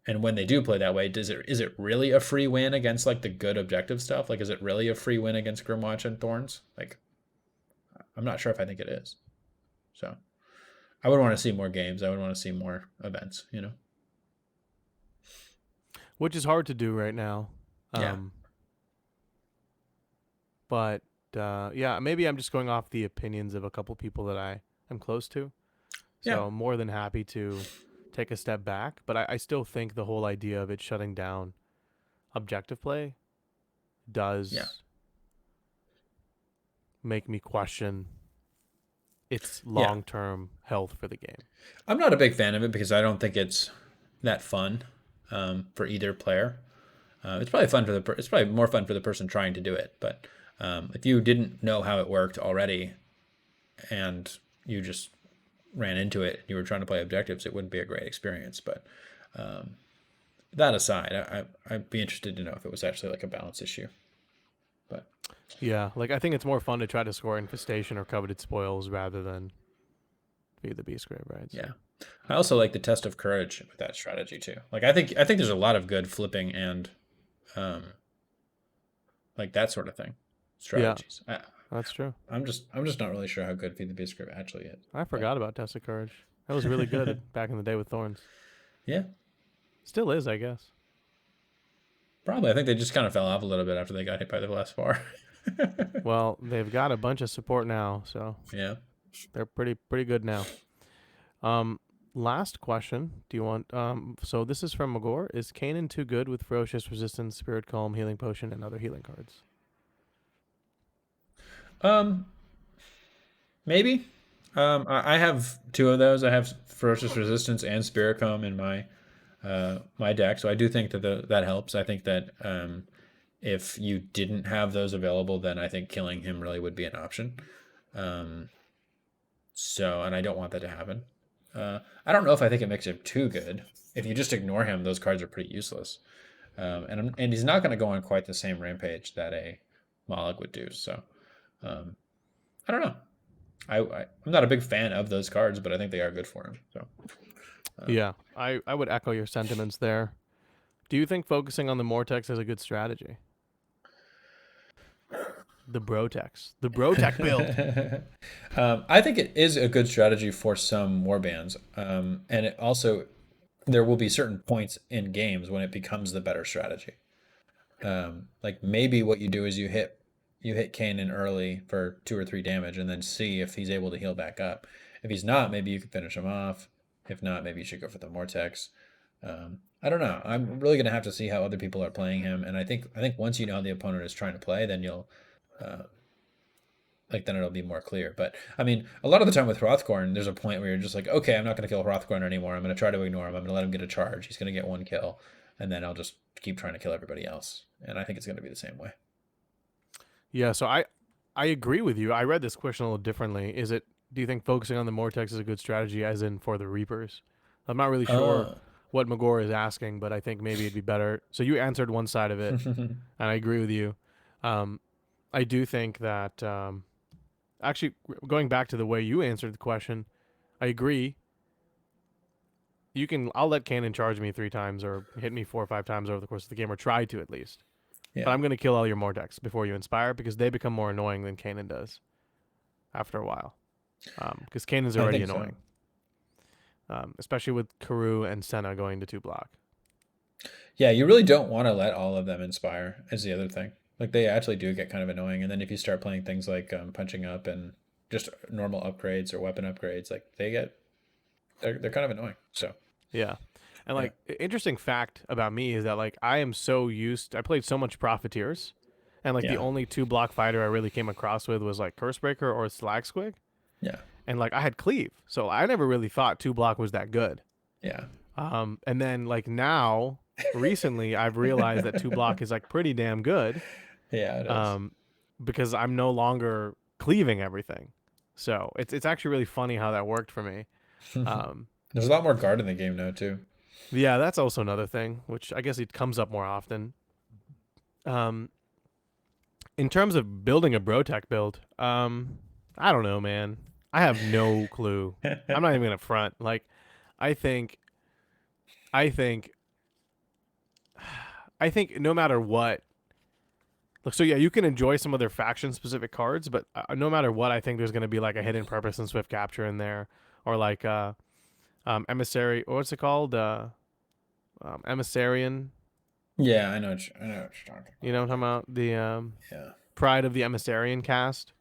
and when they do play that way, is it really a free win against like the good objective stuff? Like, is it really a free win against Grimwatch and Thorns? Like, I'm not sure if I think it is. So I would want to see more games. I would want to see more events. which is hard to do right now. Yeah. Um, but yeah, maybe I'm just going off the opinions of a couple people that I am close to. Yeah. So I'm more than happy to take a step back. But I still think the whole idea of it shutting down objective play Yeah. does make me question its Yeah. long term health for the game. I'm not a big fan of it because I don't think it's that fun for either player. It's probably fun for it's probably more fun for the person trying to do it. But if you didn't know how it worked already and you just ran into it and you were trying to play objectives, it wouldn't be a great experience. But that aside, I'd be interested to know if it was actually like a balance issue. But Yeah, like I think it's more fun to try to score infestation or coveted spoils rather than be the beast grave, right? So, yeah, I also like the test of courage with that strategy too. Like I think there's a lot of good flipping and um, like that sort of thing yeah, strategies. that's true. I'm just not really sure how good Feed the Beast Grip actually is. I But forgot about Test of Courage. That was really good back in the day with Thorns. yeah, Still is, I guess. probably. I think they just kind of fell off a little bit after they got hit by the last bar. Well, they've got a bunch of support now, so Yeah. they're pretty good now. Last question. Do you want so this is from Magor. Is Kainan too good with Ferocious Resistance, Spirit Calm, Healing Potion, and other healing cards? Um, maybe. I have two of those. I have Ferocious Resistance and Spirit Comb in my deck, so I do think that that helps. I think that if you didn't have those available, then I think killing him really would be an option. Um, and I don't want that to happen. I don't know if I think it makes him too good. If you just ignore him, those cards are pretty useless. And he's not going to go on quite the same rampage that a Moloch would do. So I don't know. I'm not a big fan of those cards, but I think they are good for him. So Yeah, I would echo your sentiments there. Do you think focusing on the Mortex is a good strategy? The Brotech build. I think it is a good strategy for some warbands, and it also there will be certain points in games when it becomes the better strategy. Like maybe what you do is you hit Kainan early for 2 or 3 damage, and then see if he's able to heal back up. If he's not, maybe you can finish him off. If not, maybe you should go for the Mortex. I don't know. I'm really gonna have to see how other people are playing him, and I think once you know how the opponent is trying to play, then you'll uh, then it'll be more clear. But I mean, a lot of the time with Hrothgorn, there's a point where you're just like, okay, I'm not going to kill Hrothgorn anymore. I'm going to try to ignore him. I'm going to let him get a charge. He's going to get 1 kill, and then I'll just keep trying to kill everybody else. And I think it's going to be the same way. Yeah, so I agree with you. I read this question a little differently. Do you think focusing on the Mortex is a good strategy as in for the Reapers? I'm not really sure what Magor is asking, but I think maybe it'd be better. So you answered one side of it, and I agree with you. I do think that actually going back to the way you answered the question, I agree. I'll let Kainan charge me 3 times or hit me 4 or 5 times over the course of the game, or try to at least. Yeah, But I'm gonna kill all your Mortex before you inspire because they become more annoying than Kainan does after a while. Because Kanan's I already think so. annoying. Especially with Karu and Senna going to 2 block. Yeah, you really don't want to let all of them inspire. Is the other thing. Like they actually do get kind of annoying, and then if you start playing things like punching up and just normal upgrades or weapon upgrades, like they're kind of annoying. So Yeah. And yeah, like interesting fact about me is that like I played so much Profiteers, and like the yeah, only 2 block fighter I really came across with was like Cursebreaker or Slag Squig. yeah, And like I had Cleave. So I never really thought 2 block was that good. yeah, And then like now recently I've realized that 2 block is like pretty damn good. yeah. It is. Um because I'm no longer cleaving everything. So it's actually really funny how that worked for me. Um There's a lot more guard in the game now too. yeah, that's also another thing, which I guess it comes up more often. Um in terms of building a Brotech build, I don't know, man. I have no clue. I'm not even gonna front. Like I think I think I think no matter what. Look, so yeah, you can enjoy some of their faction specific cards, but no matter what, I think there's going to be like a hidden purpose and swift capture in there, or like emissary, or what's it called? Emissarian. Yeah, I know what you're talking You about. know what I'm talking about? The Yeah. Pride of the Emissarian cast.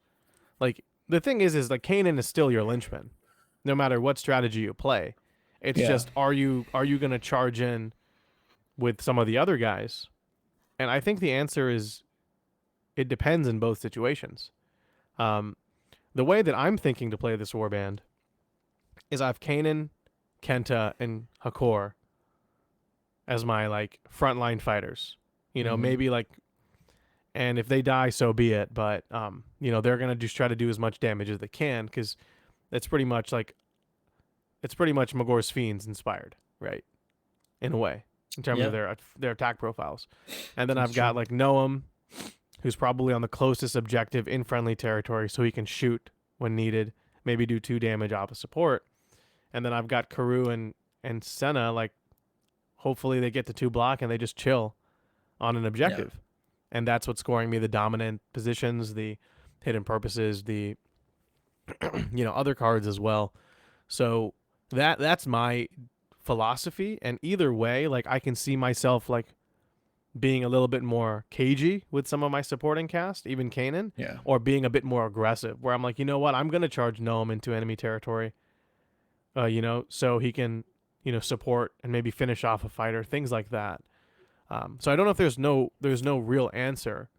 Like the thing is like Kainan is still your linchpin, no matter what strategy you play. It's Yeah. just are you gonna charge in with some of the other guys? And I think the answer is it depends in both situations. Um, the way that I'm thinking to play this warband is I have Kainan, Kenta, and Hakor as my like frontline fighters. You know, Mm-hmm. maybe like, and if they die, so be it. But they're gonna just try to do as much damage as they can because it's pretty much like it's pretty much Magor's Fiends inspired, right? In a way, in terms of Yeah, their attack profiles. And then that's I've got true. like Noam, who's probably on the closest objective in friendly territory, so he can shoot when needed, maybe do 2 damage off of support. And then I've got Karu and Senna, like hopefully they get to 2 block and they just chill on an Yeah. objective. And that's what's scoring me the dominant positions, the hidden purposes, the other cards as well. So that's my philosophy. And either way, like I can see myself like being a little bit more cagey with some of my supporting cast, even Kainan, Yeah. or being a bit more aggressive, where I'm like, you know what, I'm gonna charge Gnome into enemy territory, so he can, support and maybe finish off a fighter, things like that. So I don't know if there's no real answer,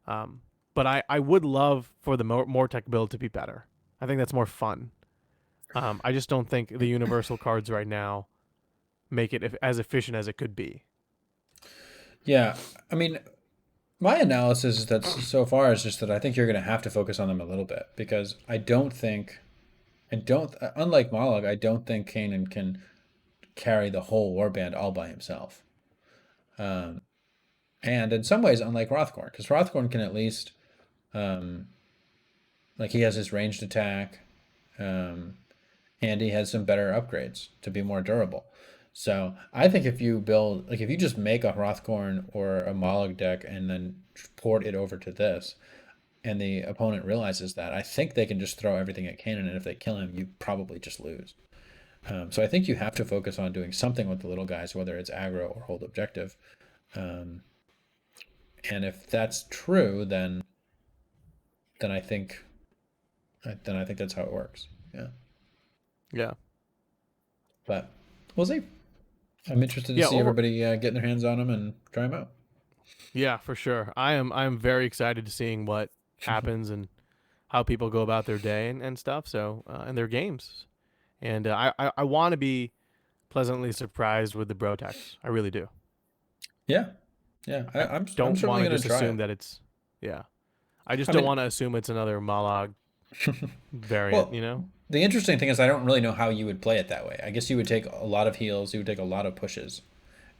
um, but I would love for the Mortec build to be better. I think that's more fun. I just don't think the universal cards right now make it as efficient as it could be. Yeah. I mean, my analysis is that so far is just that I think you're going to have to focus on them a little bit because I don't, unlike Mollog, I don't think Kanan can carry the whole warband all by himself. Um, and in some ways, unlike Rothkorn, because Rothkorn can at least, um, like, he has his ranged attack, um, and he has some better upgrades to be more durable. So I think if you build, like, if you just make a Hrothgorn or a Mollog deck and then port it over to this, and the opponent realizes that, I think they can just throw everything at Kanan, and if they kill him, you probably just lose. So I think you have to focus on doing something with the little guys, whether it's aggro or hold objective. Um, and if that's true, then I think then I think that's how it works. Yeah, Yeah, but we'll see. I'm interested to yeah. see everybody getting their hands on them and try them out. Yeah, for sure. I am very excited to seeing what happens and how people go about their day and stuff. So and their games, and I want to be pleasantly surprised with the Brotex. I really do. Yeah, yeah. I I'm don't certainly want to gonna just try assume it. that it's yeah. I just I don't mean, want to assume it's another Malog variant. well, You know? the interesting thing is I don't really know how you would play it that way. I guess you would take a lot of heals, you would take a lot of pushes,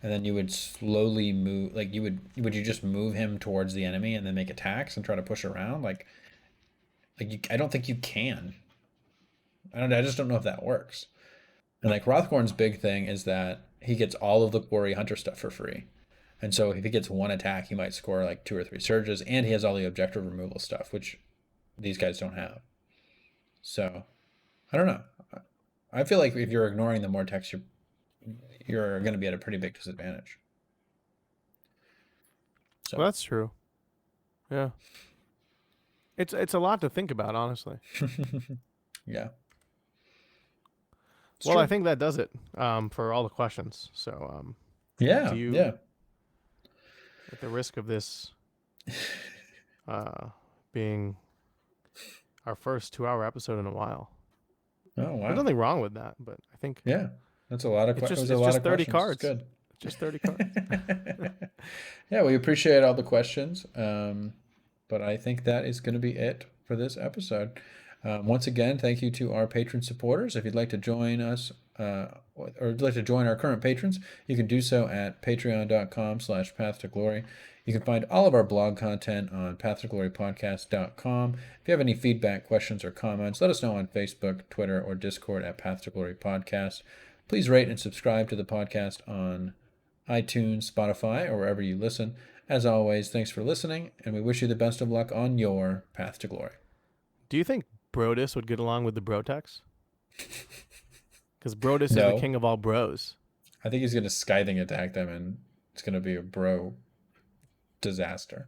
and then you would slowly move. Like would you just move him towards the enemy and then make attacks and try to push around? I don't think you can. I just don't know if that works. And like Rothkorn's big thing is that he gets all of the Quarry Hunter stuff for free. And so if he gets one attack, he might score like 2 or 3 surges, and he has all the objective removal stuff, which these guys don't have. So I don't know. I feel like if you're ignoring the Mortex, you're going to be at a pretty big disadvantage. Well, So that's true. Yeah, it's a lot to think about, honestly. yeah, it's Well, I true. think that does it for all the questions. So do Yeah, you, yeah. at the risk of this uh, being our first 2-hour episode in a while, Oh there's wow. nothing wrong with that. But I think Yeah, that's a lot of it's it just was a it's lot just of 30 questions. It's cards. good. It's just 30 cards. Yeah, we appreciate all the questions. But I think that is going to be it for this episode. Once again, thank you to our patron supporters. If you'd like to join us, or you'd like to join our current patrons, you can do so at patreon.com/path to glory. You can find all of our blog content on pathtoglorypodcast.com. If you have any feedback, questions, or comments, let us know on Facebook, Twitter, or Discord at Path to Glory Podcast. Please rate and subscribe to the podcast on iTunes, Spotify, or wherever you listen. As always, thanks for listening, and we wish you the best of luck on your path to glory. Do you think Brodus would get along with the Brotex? Because Brodus is the No, king of all bros. I think he's gonna scything attack them, and it's gonna be a bro disaster.